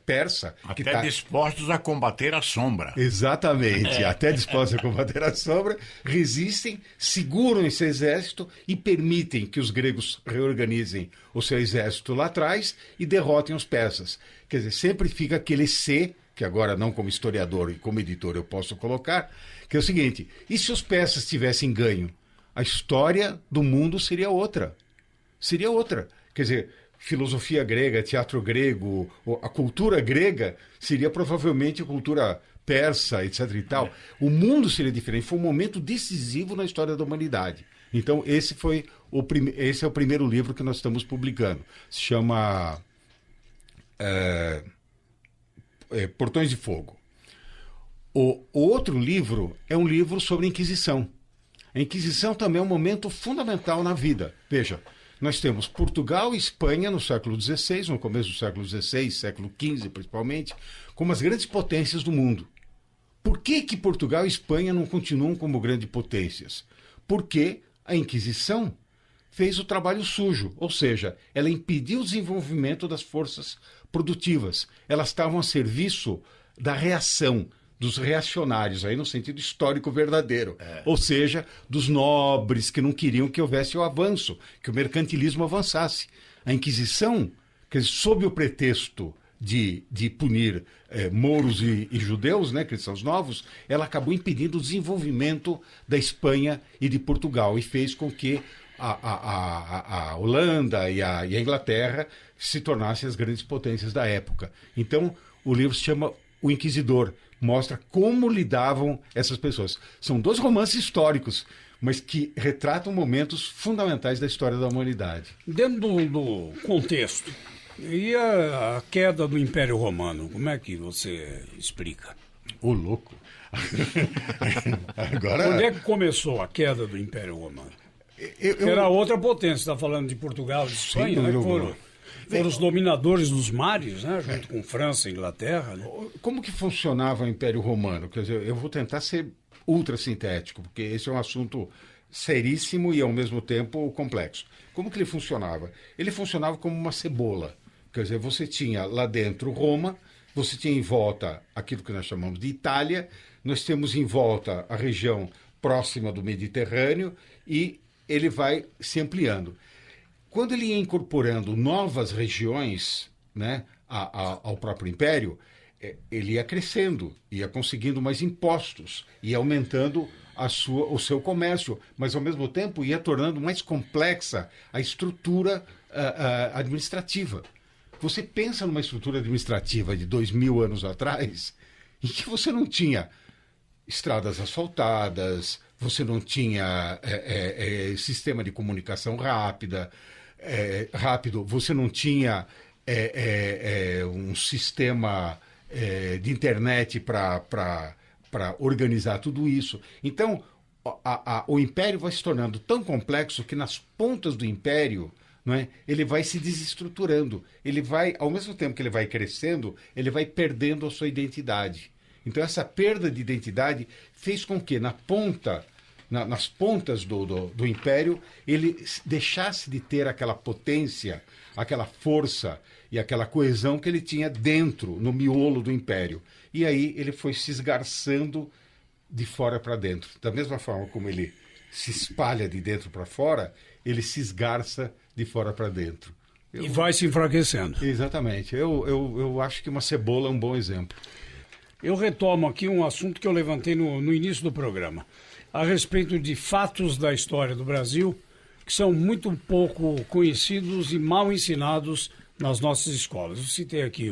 persa. Até dispostos a combater a sombra. Exatamente, até dispostos a combater a sombra, resistem, seguram esse exército e permitem que os gregos reorganizem o seu exército lá atrás e derrotem os persas. Quer dizer, sempre fica aquele C, que agora não como historiador e como editor eu posso colocar, que é o seguinte, e se os persas tivessem ganho? A história do mundo seria outra. Seria outra. Quer dizer, filosofia grega, teatro grego, a cultura grega seria provavelmente a cultura persa, etc. e tal. O mundo seria diferente. Foi um momento decisivo na história da humanidade. Então, esse é o primeiro livro que nós estamos publicando. Se chama Portões de Fogo. O outro livro é um livro sobre a Inquisição. A Inquisição também é um momento fundamental na vida. Veja, nós temos Portugal e Espanha no século XVI, no começo do século XVI, século XV principalmente, como as grandes potências do mundo. Por que Portugal e Espanha não continuam como grandes potências? Porque a Inquisição fez o trabalho sujo, ou seja, ela impediu o desenvolvimento das forças produtivas. Elas estavam a serviço da reação, dos reacionários, aí no sentido histórico verdadeiro. Ou seja, dos nobres que não queriam que houvesse o avanço, que o mercantilismo avançasse. A Inquisição, quer dizer, sob o pretexto de punir mouros e judeus, né, cristãos novos, ela acabou impedindo o desenvolvimento da Espanha e de Portugal e fez com que a Holanda e a Inglaterra se tornassem as grandes potências da época. Então, o livro se chama O Inquisidor, mostra como lidavam essas pessoas. São 2 romances históricos, mas que retratam momentos fundamentais da história da humanidade. Dentro do contexto, E a queda do Império Romano, como é que você explica? Ô, louco. Agora... Onde é que começou a queda do Império Romano? eu- Era outra potência, você está falando de Portugal e de Espanha, né? dúvida. Foram os dominadores dos mares, né? Junto com França e Inglaterra, né? Como que funcionava o Império Romano? Quer dizer, eu vou tentar ser ultra sintético, porque esse é um assunto seríssimo e ao mesmo tempo complexo. Como que ele funcionava? Ele funcionava como uma cebola. Quer dizer, você tinha lá dentro Roma, você tinha em volta aquilo que nós chamamos de Itália, nós temos em volta a região próxima do Mediterrâneo e ele vai se ampliando. Quando ele ia incorporando novas regiões, né, ao próprio império, ele ia crescendo, ia conseguindo mais impostos, ia aumentando o seu comércio, mas ao mesmo tempo ia tornando mais complexa a estrutura administrativa. Você pensa numa estrutura administrativa de 2000 anos atrás, em que você não tinha estradas asfaltadas, você não tinha sistema de comunicação rápido, você não tinha um sistema de internet para organizar tudo isso. Então, o império vai se tornando tão complexo que nas pontas do império, não é, ele vai se desestruturando. Ele vai, ao mesmo tempo que ele vai crescendo, ele vai perdendo a sua identidade. Então, essa perda de identidade fez com que nas pontas do império, ele deixasse de ter aquela potência, aquela força e aquela coesão que ele tinha dentro, no miolo do império. E aí ele foi se esgarçando de fora para dentro. Da mesma forma como ele se espalha de dentro para fora, ele se esgarça de fora para dentro. E vai se enfraquecendo. Exatamente. Eu acho que uma cebola é um bom exemplo. Eu retomo aqui um assunto que eu levantei no início do programa, a respeito de fatos da história do Brasil que são muito pouco conhecidos e mal ensinados nas nossas escolas. Eu citei aqui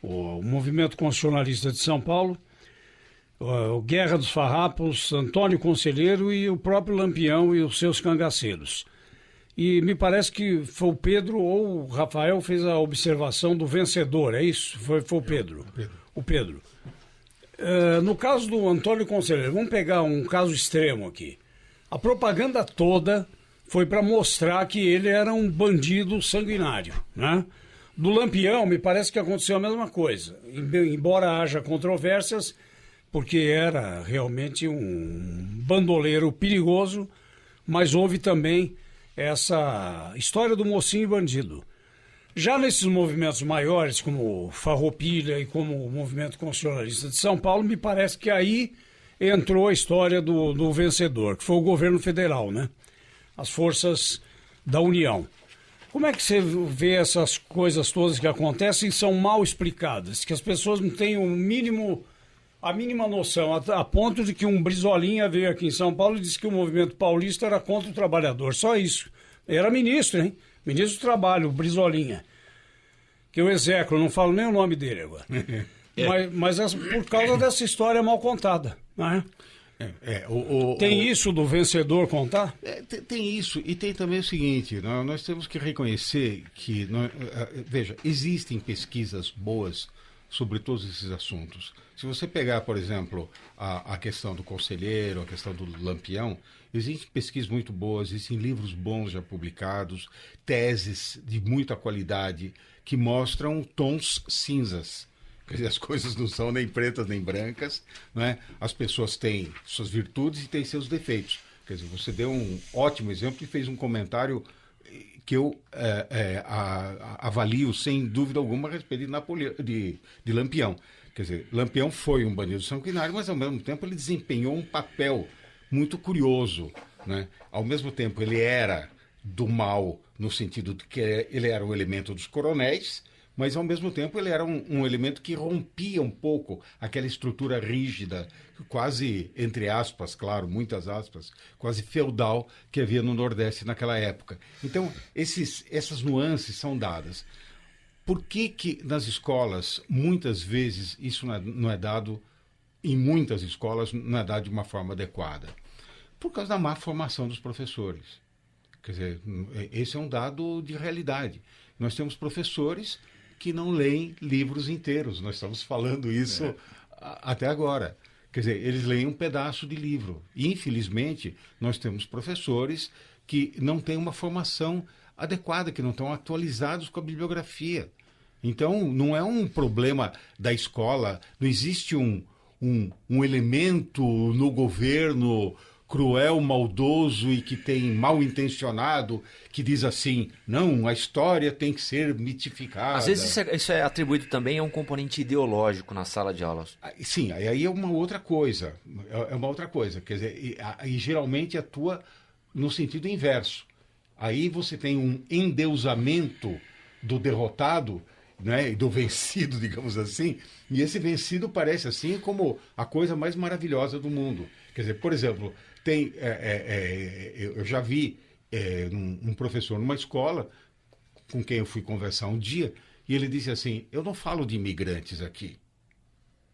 o Movimento Constitucionalista de São Paulo, o Guerra dos Farrapos, Antônio Conselheiro e o próprio Lampião e os seus cangaceiros. E me parece que foi o Pedro ou o Rafael fez a observação do vencedor, é isso? Foi o Pedro. O Pedro. No caso do Antônio Conselheiro, vamos pegar um caso extremo aqui. A propaganda toda foi para mostrar que ele era um bandido sanguinário, né? Do Lampião, me parece que aconteceu a mesma coisa. Embora haja controvérsias, porque era realmente um bandoleiro perigoso, mas houve também essa história do mocinho bandido. Já nesses movimentos maiores, como o Farroupilha e como o Movimento Constitucionalista de São Paulo, me parece que aí entrou a história do vencedor, que foi o governo federal, né? As forças da União. Como é que você vê essas coisas todas que acontecem e são mal explicadas? Que as pessoas não têm a mínima noção, a ponto de que um Brizolinha veio aqui em São Paulo e disse que o movimento paulista era contra o trabalhador. Só isso. Era ministro, hein? Ministro do Trabalho, o Brizolinha. Que eu execro, não falo nem o nome dele agora. Mas por causa dessa história mal contada, né? Tem isso do vencedor contar? Tem isso, e tem também o seguinte, nós temos que reconhecer que, veja, existem pesquisas boas sobre todos esses assuntos. Se você pegar, por exemplo, a questão do Conselheiro, a questão do Lampião, existem pesquisas muito boas, existem livros bons já publicados, teses de muita qualidade que mostram tons cinzas. Quer dizer, as coisas não são nem pretas nem brancas, não é? As pessoas têm suas virtudes e têm seus defeitos. Quer dizer, você deu um ótimo exemplo e fez um comentário que eu avalio sem dúvida alguma a respeito de Lampião. Quer dizer, Lampião foi um bandido sanguinário, mas ao mesmo tempo ele desempenhou um papel muito curioso, né? Ao mesmo tempo ele era do mal no sentido de que ele era um elemento dos coronéis, mas ao mesmo tempo ele era um elemento que rompia um pouco aquela estrutura rígida, quase, entre aspas, claro, muitas aspas, quase feudal que havia no Nordeste naquela época. Então, essas nuances são dadas. Por que nas escolas, muitas vezes, isso não é dado, em muitas escolas, não é dado de uma forma adequada? Por causa da má formação dos professores. Quer dizer, esse é um dado de realidade. Nós temos professores que não leem livros inteiros. Nós estamos falando isso até agora. Quer dizer, eles leem um pedaço de livro. E, infelizmente, nós temos professores que não têm uma formação adequada, que não estão atualizados com a bibliografia. Então, não é um problema da escola, não existe um elemento no governo cruel, maldoso e que tem mal intencionado, que diz assim, não, a história tem que ser mitificada. Às vezes isso é atribuído também a um componente ideológico na sala de aulas. Sim, aí é uma outra coisa. É uma outra coisa. Quer dizer, e geralmente atua no sentido inverso. Aí você tem um endeusamento do derrotado, né, do vencido, digamos assim, e esse vencido parece assim como a coisa mais maravilhosa do mundo. Quer dizer, por exemplo, eu já vi um professor numa escola com quem eu fui conversar um dia, e ele disse assim, eu não falo de imigrantes aqui.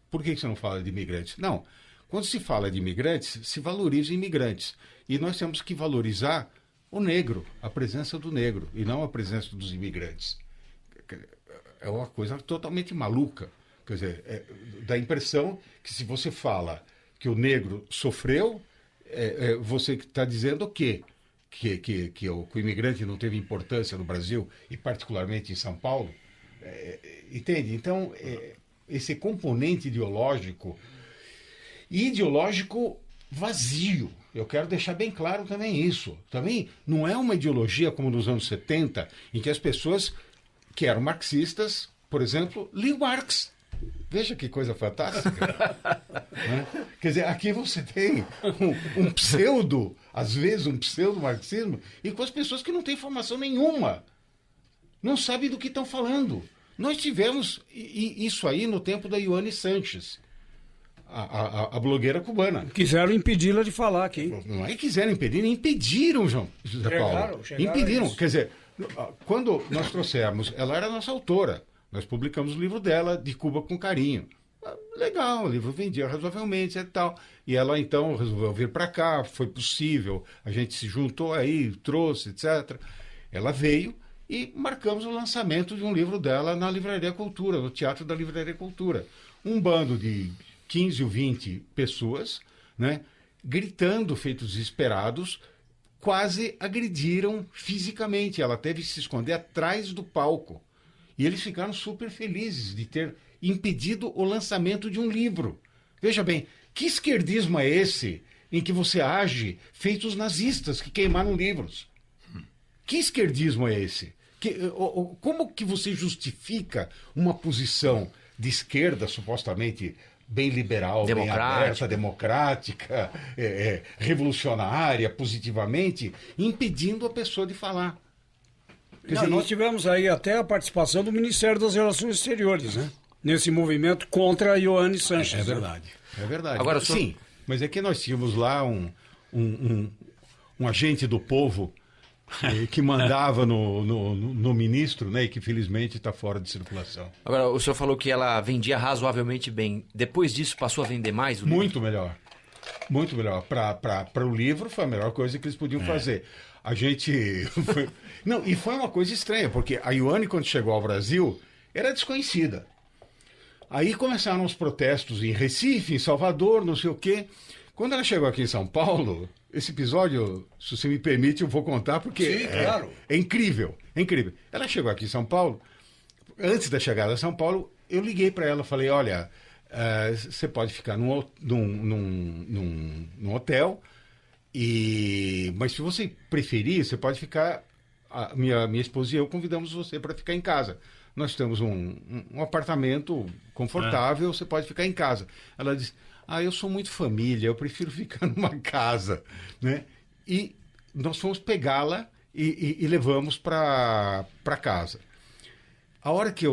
Por que você não fala de imigrantes? Não, quando se fala de imigrantes, se valoriza imigrantes. E nós temos que valorizar o negro, a presença do negro, e não a presença dos imigrantes. É uma coisa totalmente maluca. Quer dizer, dá a impressão que se você fala que o negro sofreu, você está dizendo o quê? Que o imigrante não teve importância no Brasil, e particularmente em São Paulo? Entende? Então, esse componente ideológico vazio. Eu quero deixar bem claro também isso. Também não é uma ideologia como nos anos 70, em que as pessoas que eram marxistas, por exemplo, liam Marx. Veja que coisa fantástica. Né? Quer dizer, aqui você tem um pseudo, às vezes um pseudo-marxismo, e com as pessoas que não têm formação nenhuma. Não sabem do que estão falando. Nós tivemos isso aí no tempo da Ioane Sanches, a blogueira cubana. Quiseram impedi-la de falar aqui. Não é que quiseram impedir, impediram, José Paulo. Impediram. Quer dizer, quando nós trouxemos, ela era nossa autora. Nós publicamos o livro dela, De Cuba com Carinho. Legal, o livro vendia razoavelmente e tal. E ela, então, resolveu vir para cá, foi possível, a gente se juntou aí, trouxe, etc. Ela veio e marcamos o lançamento de um livro dela na Livraria Cultura, no Teatro da Livraria Cultura. Um bando de 15 ou 20 pessoas, né, gritando, feitos desesperados, quase agrediram fisicamente. Ela teve que se esconder atrás do palco. E eles ficaram super felizes de ter impedido o lançamento de um livro. Veja bem, que esquerdismo é esse em que você age feito os nazistas que queimaram livros? Que esquerdismo é esse? Como que você justifica uma posição de esquerda, supostamente bem liberal, bem aberta, democrática, revolucionária, positivamente, impedindo a pessoa de falar? Nós tivemos aí até a participação do Ministério das Relações Exteriores, né? Nesse movimento contra a Ioane Sanches. É verdade. É verdade. Agora, sim, mas é que nós tínhamos lá um agente do povo que mandava no ministro, né, e que felizmente está fora de circulação. Agora, o senhor falou que ela vendia razoavelmente bem. Depois disso, passou a vender mais? Muito melhor. Muito melhor. Para o livro, foi a melhor coisa que eles podiam fazer. A gente... Não, e foi uma coisa estranha, porque a Ioane, quando chegou ao Brasil, era desconhecida. Aí começaram os protestos em Recife, em Salvador, não sei o quê. Quando ela chegou aqui em São Paulo, esse episódio, se você me permite, eu vou contar, porque sim, claro. É incrível, é incrível. Ela chegou aqui em São Paulo, antes da chegada a São Paulo, eu liguei para ela, falei, olha, você pode ficar num hotel, mas se você preferir, você pode ficar... Minha esposa e eu convidamos você para ficar em casa. Nós temos um apartamento confortável, você pode ficar em casa. Ela disse, eu sou muito família, eu prefiro ficar numa casa, né? E nós fomos pegá-la e levamos para casa. A hora que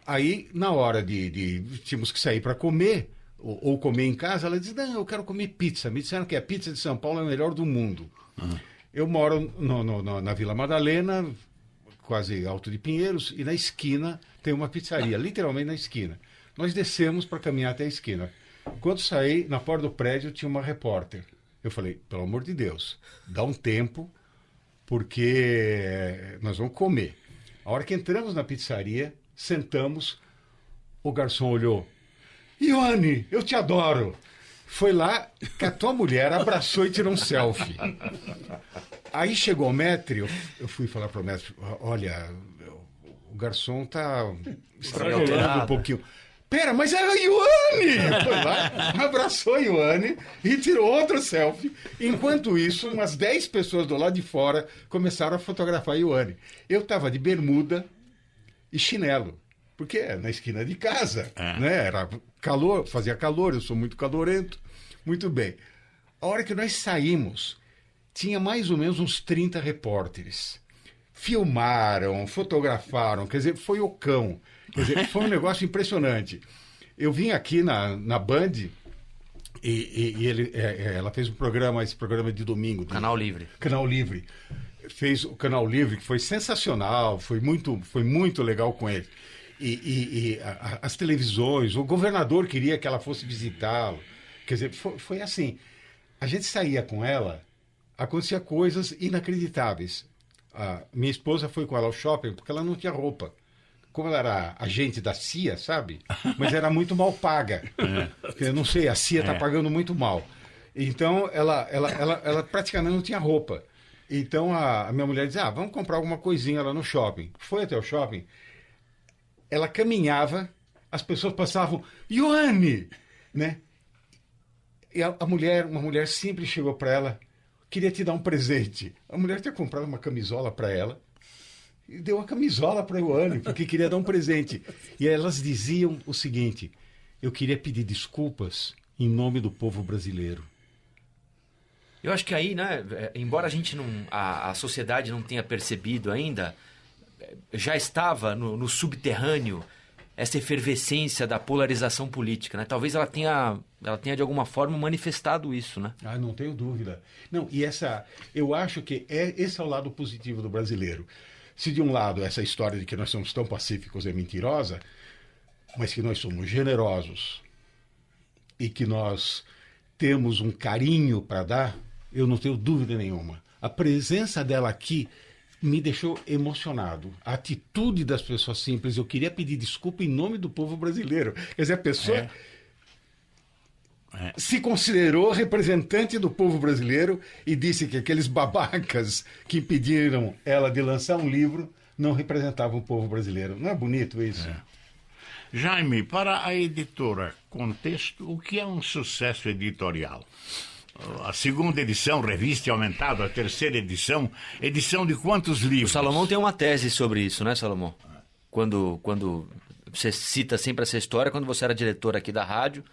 aí, na hora de tínhamos que sair para comer, ou comer em casa, ela disse, não, eu quero comer pizza. Me disseram que a pizza de São Paulo é a melhor do mundo. Eu moro na Vila Madalena, quase Alto de Pinheiros, e na esquina tem uma pizzaria, literalmente na esquina. Nós descemos para caminhar até a esquina. Quando saí, na porta do prédio tinha uma repórter. Eu falei, pelo amor de Deus, dá um tempo, porque nós vamos comer. A hora que entramos na pizzaria, sentamos, o garçom olhou. Ioane, eu te adoro. Foi lá, catou a mulher, abraçou e tirou um selfie. Aí chegou o maître, eu fui falar para o maître, olha, o garçom tá extrapolando um pouquinho. Pera, mas é a Ioane! Foi lá, abraçou a Ioane e tirou outro selfie. Enquanto isso, umas 10 pessoas do lado de fora começaram a fotografar a Ioane. Eu estava de bermuda e chinelo, porque é na esquina de casa, né? Era calor, fazia calor, eu sou muito calorento. Muito bem. A hora que nós saímos, tinha mais ou menos uns 30 repórteres. Filmaram, fotografaram, quer dizer, foi o cão. Quer dizer, foi um negócio impressionante. Eu vim aqui na Band e ela fez esse programa de domingo. Canal Livre. Canal Livre. Fez o Canal Livre, que foi sensacional, foi muito legal com ele. As televisões, o governador queria que ela fosse visitá-lo. Quer dizer, foi assim. A gente saía com ela, acontecia coisas inacreditáveis. A minha esposa foi com ela ao shopping porque ela não tinha roupa. Como ela era agente da CIA, sabe? Mas era muito mal paga. Eu não sei, a CIA está pagando muito mal. Então, ela praticamente não tinha roupa. Então, a minha mulher dizia, vamos comprar alguma coisinha lá no shopping. Foi até o shopping. Ela caminhava, as pessoas passavam, Ioane! Né? E uma mulher simples chegou para ela, queria te dar um presente. A mulher tinha comprado uma camisola para ela, e deu uma camisola para a Ioane, porque queria dar um presente. E elas diziam o seguinte, eu queria pedir desculpas em nome do povo brasileiro. Eu acho que aí, né, embora a sociedade não tenha percebido ainda, já estava no subterrâneo essa efervescência da polarização política, né? Talvez ela tenha de alguma forma manifestado isso, né? Não tenho dúvida. Não, e eu acho que esse é o lado positivo do brasileiro. Se de um lado essa história de que nós somos tão pacíficos é mentirosa, mas que nós somos generosos e que nós temos um carinho para dar, eu não tenho dúvida nenhuma. A presença dela aqui me deixou emocionado. A atitude das pessoas simples, eu queria pedir desculpa em nome do povo brasileiro. Quer dizer, a pessoa se considerou representante do povo brasileiro e disse que aqueles babacas que impediram ela de lançar um livro não representavam o povo brasileiro. Não é bonito isso? Jaime, para a editora Contexto, o que é um sucesso editorial? A segunda edição, revista aumentada, a terceira edição de quantos livros? O Salomão tem uma tese sobre isso, né, Salomão? Quando você cita sempre essa história, quando você era diretor aqui da rádio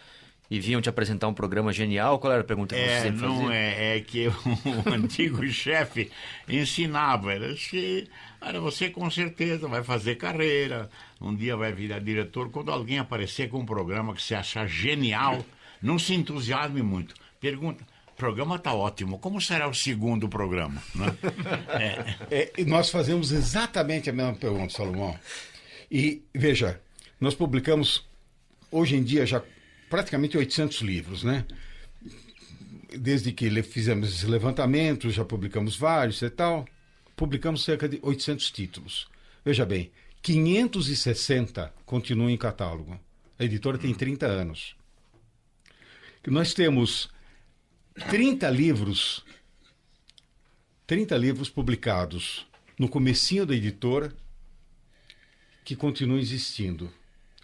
e vinham te apresentar um programa genial, qual era a pergunta que você sempre fazia? É que o antigo chefe ensinava, você com certeza vai fazer carreira, um dia vai virar diretor, quando alguém aparecer com um programa que você achar genial, não se entusiasme muito, pergunta, o programa está ótimo, como será o segundo programa? Né? Nós fazemos exatamente a mesma pergunta, Salomão. E, veja, nós publicamos, hoje em dia, já praticamente 800 livros, né? Desde que fizemos esse levantamento, já publicamos vários e tal, publicamos cerca de 800 títulos. Veja bem, 560 continuam em catálogo. A editora tem 30 anos. Nós temos 30 livros publicados no comecinho da editora que continuam existindo.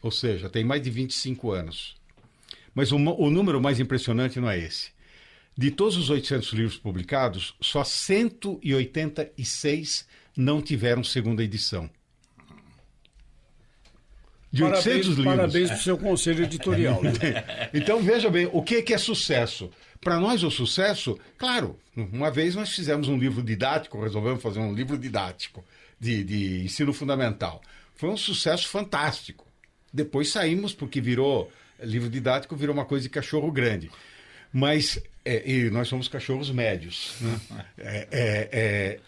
Ou seja, tem mais de 25 anos. Mas o número mais impressionante não é esse. De todos os 800 livros publicados, só 186 não tiveram segunda edição. De 800 livros. Parabéns para o seu conselho editorial. Então, veja bem, o que é sucesso? Para nós, o sucesso, claro, uma vez nós fizemos um livro didático, resolvemos fazer um livro didático de ensino fundamental. Foi um sucesso fantástico. Depois saímos, porque livro didático virou uma coisa de cachorro grande. Mas, e nós somos cachorros médios. Né?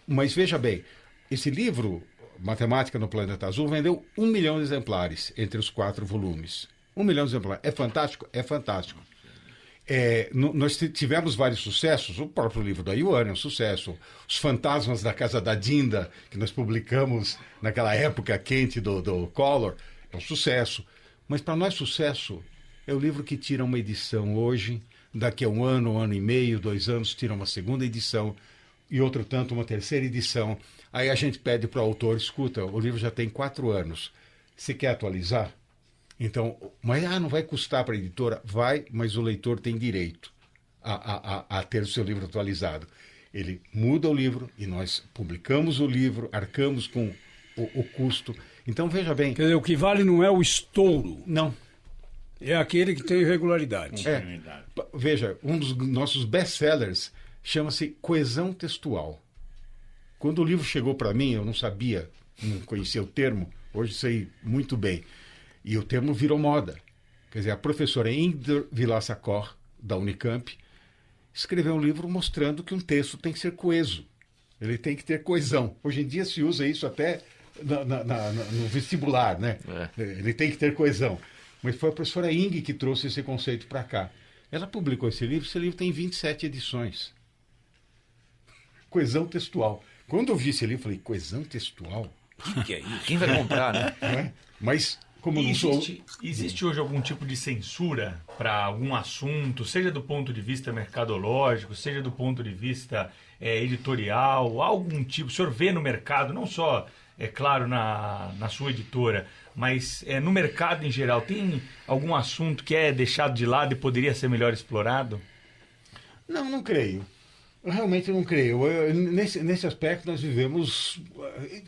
Mas veja bem, esse livro, Matemática no Planeta Azul, vendeu 1 milhão de exemplares entre os 4 volumes. 1 milhão de exemplares. É fantástico? É fantástico. nós tivemos vários sucessos. O próprio livro da Ioana é um sucesso. Os Fantasmas da Casa da Dinda, que nós publicamos naquela época quente do Collor, é um sucesso. Mas para nós sucesso é o livro que tira uma edição hoje, daqui a um ano e meio, 2 anos, tira uma segunda edição e outro tanto uma terceira edição. Aí a gente pede para o autor, escuta, o livro já tem 4 anos, você quer atualizar? Então, mas não vai custar para a editora? Vai, mas o leitor tem direito a ter o seu livro atualizado. Ele muda o livro e nós publicamos o livro, arcamos com o custo. Então, veja bem... Quer dizer, o que vale não é o estouro. Não. É aquele que tem regularidade. Veja, um dos nossos best-sellers chama-se Coesão Textual. Quando o livro chegou para mim, eu não sabia, não conhecia o termo, hoje sei muito bem. E o termo virou moda. Quer dizer, a professora Ingrid Vilaça-Cor, da Unicamp, escreveu um livro mostrando que um texto tem que ser coeso. Ele tem que ter coesão. Hoje em dia se usa isso até no vestibular, né? Ele tem que ter coesão. Mas foi a professora Ingrid que trouxe esse conceito para cá. Ela publicou esse livro tem 27 edições. Coesão textual. Quando eu vi esse livro, eu falei, coesão textual? O que é isso? Quem vai comprar, né? Não é? Mas... Existe hoje algum tipo de censura para algum assunto, seja do ponto de vista mercadológico, seja do ponto de vista editorial, algum tipo? O senhor vê no mercado, não só, é claro, na sua editora, mas no mercado em geral, tem algum assunto que é deixado de lado e poderia ser melhor explorado? Não creio. Eu realmente não creio. Nesse aspecto nós vivemos,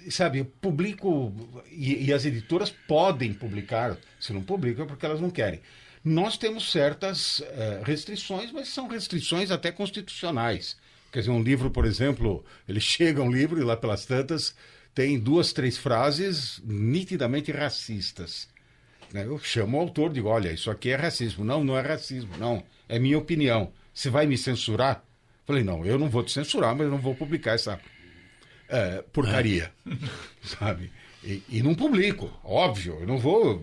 sabe, publico e as editoras podem publicar, se não publicam é porque elas não querem. Nós temos certas restrições, mas são restrições até constitucionais. Quer dizer, um livro, por exemplo, ele chega um livro e lá pelas tantas tem 2, 3 frases nitidamente racistas. Eu chamo o autor e digo, olha, isso aqui é racismo. Não é racismo, não, é minha opinião. Você vai me censurar? Falei, não, eu não vou te censurar, mas eu não vou publicar essa porcaria, sabe? E não publico, óbvio, eu não vou...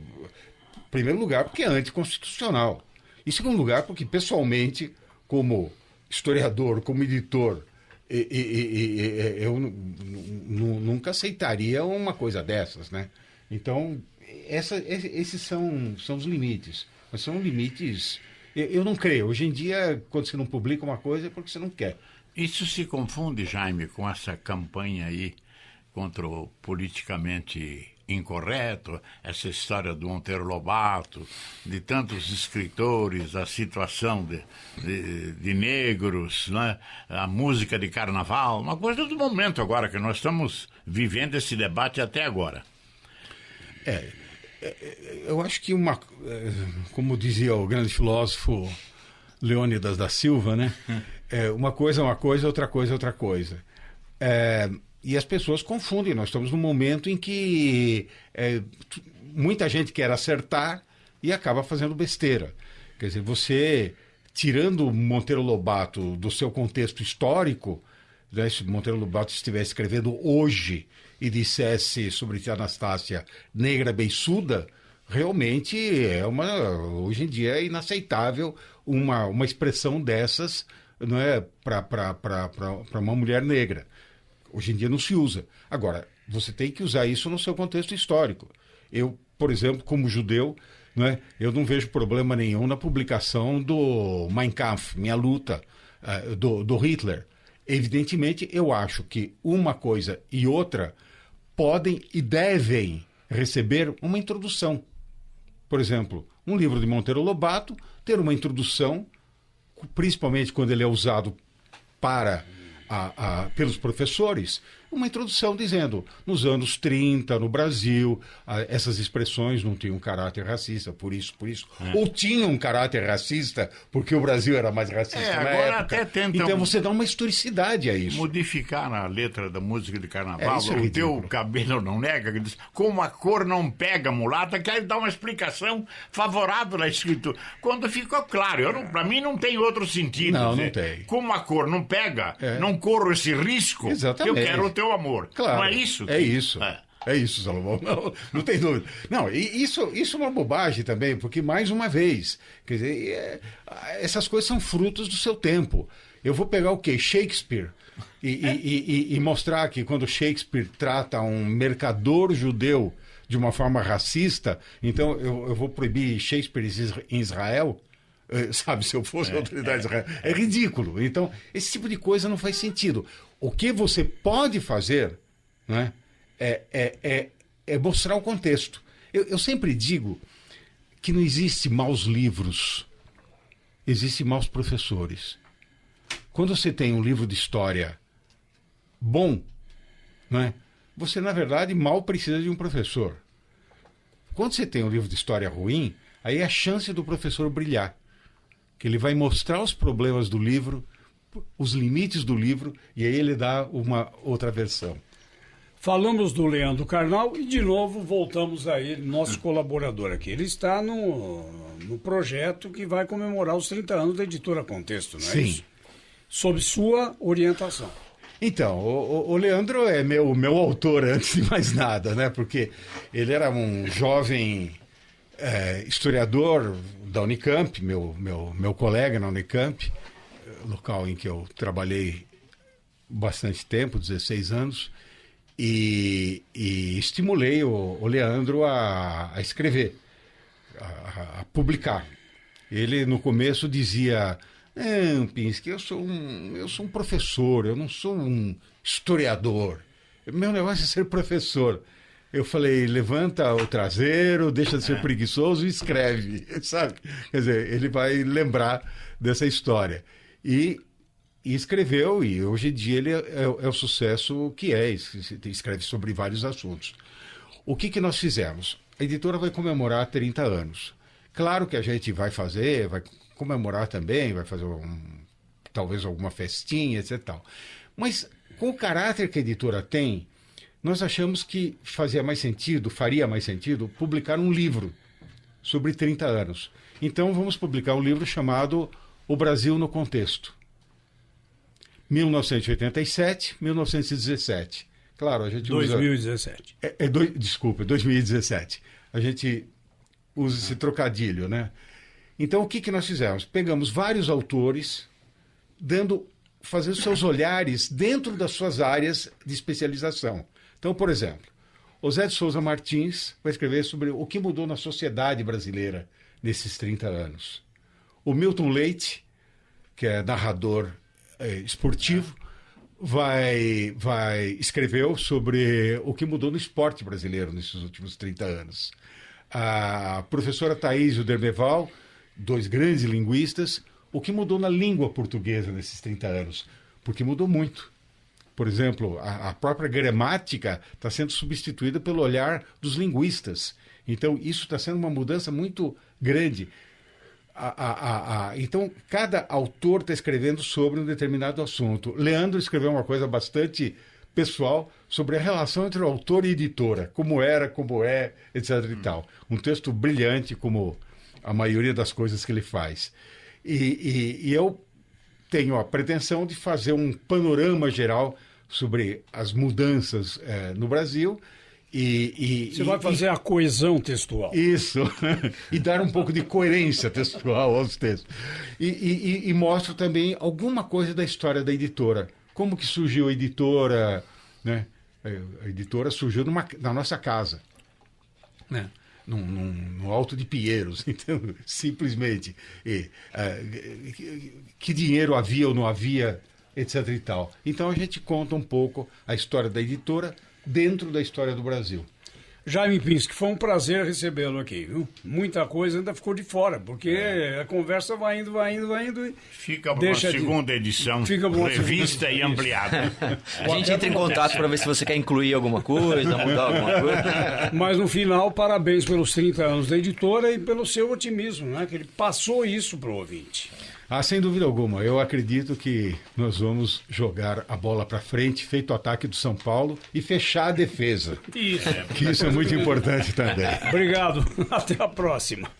Em primeiro lugar, porque é anticonstitucional. Em segundo lugar, porque pessoalmente, como historiador, como editor, eu nunca aceitaria uma coisa dessas, né? Então, esses são os limites, mas são limites... Eu não creio. Hoje em dia, quando você não publica uma coisa, é porque você não quer. Isso se confunde, Jaime, com essa campanha aí contra o politicamente incorreto, essa história do Monteiro Lobato, de tantos escritores, a situação de negros, né? A música de carnaval, uma coisa do momento agora, que nós estamos vivendo esse debate até agora. Eu acho que como dizia o grande filósofo Leônidas da Silva, né? Uma coisa é uma coisa, outra coisa é outra coisa. E as pessoas confundem. Nós estamos num momento em que muita gente quer acertar e acaba fazendo besteira. Quer dizer, você, tirando Monteiro Lobato do seu contexto histórico, né, se Monteiro Lobato estivesse escrevendo hoje e dissesse sobre Tia Anastácia negra beiçuda, realmente hoje em dia é inaceitável uma expressão dessas, não é, para uma mulher negra. Hoje em dia não se usa. Agora, você tem que usar isso no seu contexto histórico. Eu, por exemplo, como judeu, não é, eu não vejo problema nenhum na publicação do Mein Kampf, Minha Luta, do Hitler. Evidentemente, eu acho que uma coisa e outra podem e devem receber uma introdução. Por exemplo, um livro de Monteiro Lobato ter uma introdução, principalmente quando ele é usado pelos professores, uma introdução dizendo, nos anos 30, no Brasil, essas expressões não tinham caráter racista, por isso. Ou tinham um caráter racista, porque o Brasil era mais racista na agora época. Até tentam então você dá uma historicidade a isso. Modificar a letra da música de carnaval, isso é o ridículo. teu cabelo não nega, que diz, como a cor não pega, mulata, que aí dá uma explicação favorável à escritura. Quando ficou claro, para mim não tem outro sentido. Não dizer, tem. Como a cor não pega, não corro esse risco, Exatamente. eu quero o teu amor. Claro, não é isso? É isso. É isso, Salomão. Não tem dúvida. Não, e isso é uma bobagem também, porque, mais uma vez, quer dizer, essas coisas são frutos do seu tempo. Eu vou pegar o quê? Shakespeare. E mostrar que quando Shakespeare trata um mercador judeu de uma forma racista, então eu vou proibir Shakespeare em Israel, sabe, se eu fosse a autoridade de Israel. É ridículo. Então, esse tipo de coisa não faz sentido. O que você pode fazer, né, é mostrar o contexto. Eu sempre digo que não existe maus livros, existem maus professores. Quando você tem um livro de história bom, né, você, na verdade, mal precisa de um professor. Quando você tem um livro de história ruim, aí é a chance do professor brilhar. Que ele vai mostrar os problemas do livro, os limites do livro, e aí ele dá uma outra versão. Falamos do Leandro Carnal e, de novo, voltamos a ele, nosso colaborador aqui. Ele está no projeto que vai comemorar os 30 anos da Editora Contexto, não é Sim. isso? Sob sua orientação. Então, o Leandro é meu autor, antes de mais nada, né? Porque ele era um jovem historiador da Unicamp, meu colega na Unicamp, local em que eu trabalhei bastante tempo, 16 anos, e estimulei o Leandro a escrever, a publicar. Ele, no começo, dizia... Pinsky, eu sou um professor, eu não sou um historiador. Meu negócio é ser professor. Eu falei, levanta o traseiro, deixa de ser preguiçoso e escreve, sabe? Quer dizer, ele vai lembrar dessa história. E escreveu, e hoje em dia ele é o sucesso que é, escreve sobre vários assuntos. O que nós fizemos? A editora vai comemorar 30 anos. Claro que a gente vai comemorar também, vai fazer talvez alguma festinha, etc. Tal. Mas com o caráter que a editora tem, nós achamos que faria mais sentido publicar um livro sobre 30 anos. Então vamos publicar um livro chamado O Brasil no Contexto. 1987-1917. Claro, a gente usa... 2017. Desculpa, 2017. A gente usa esse trocadilho, né? Então, o que nós fizemos? Pegamos vários autores, fazendo seus olhares dentro das suas áreas de especialização. Então, por exemplo, o Zé de Souza Martins vai escrever sobre o que mudou na sociedade brasileira nesses 30 anos. O Milton Leite, que é narrador esportivo, escreveu sobre o que mudou no esporte brasileiro nesses últimos 30 anos. A professora Thaís Dermeval, 2 grandes linguistas, o que mudou na língua portuguesa nesses 30 anos? Porque mudou muito. Por exemplo, a própria gramática está sendo substituída pelo olhar dos linguistas. Então, isso está sendo uma mudança muito grande. Então, cada autor está escrevendo sobre um determinado assunto. Leandro escreveu uma coisa bastante pessoal sobre a relação entre o autor e editora, como era, como é, etc. e tal. Um texto brilhante, como a maioria das coisas que ele faz. E eu tenho a pretensão de fazer um panorama geral sobre as mudanças no Brasil. Você vai fazer a coesão textual. Isso. E dar um pouco de coerência textual aos textos. E mostro também alguma coisa da história da editora. Como que surgiu a editora, né? A editora surgiu na nossa casa, né? No Alto de Pinheiros, então, simplesmente. Que dinheiro havia ou não havia, etc. e tal. Então a gente conta um pouco a história da editora dentro da história do Brasil. Jaime Pinsky, foi um prazer recebê-lo aqui, viu? Muita coisa ainda ficou de fora, porque a conversa vai indo e... Fica para uma segunda edição, revista e ampliada. A gente entra em contato para ver se você quer incluir alguma coisa, mudar alguma coisa. Mas no final, parabéns pelos 30 anos da editora e pelo seu otimismo, né? Que ele passou isso para o ouvinte. Sem dúvida alguma. Eu acredito que nós vamos jogar a bola para frente, feito o ataque do São Paulo, e fechar a defesa. Isso. Que isso é muito importante também. Obrigado. Até a próxima.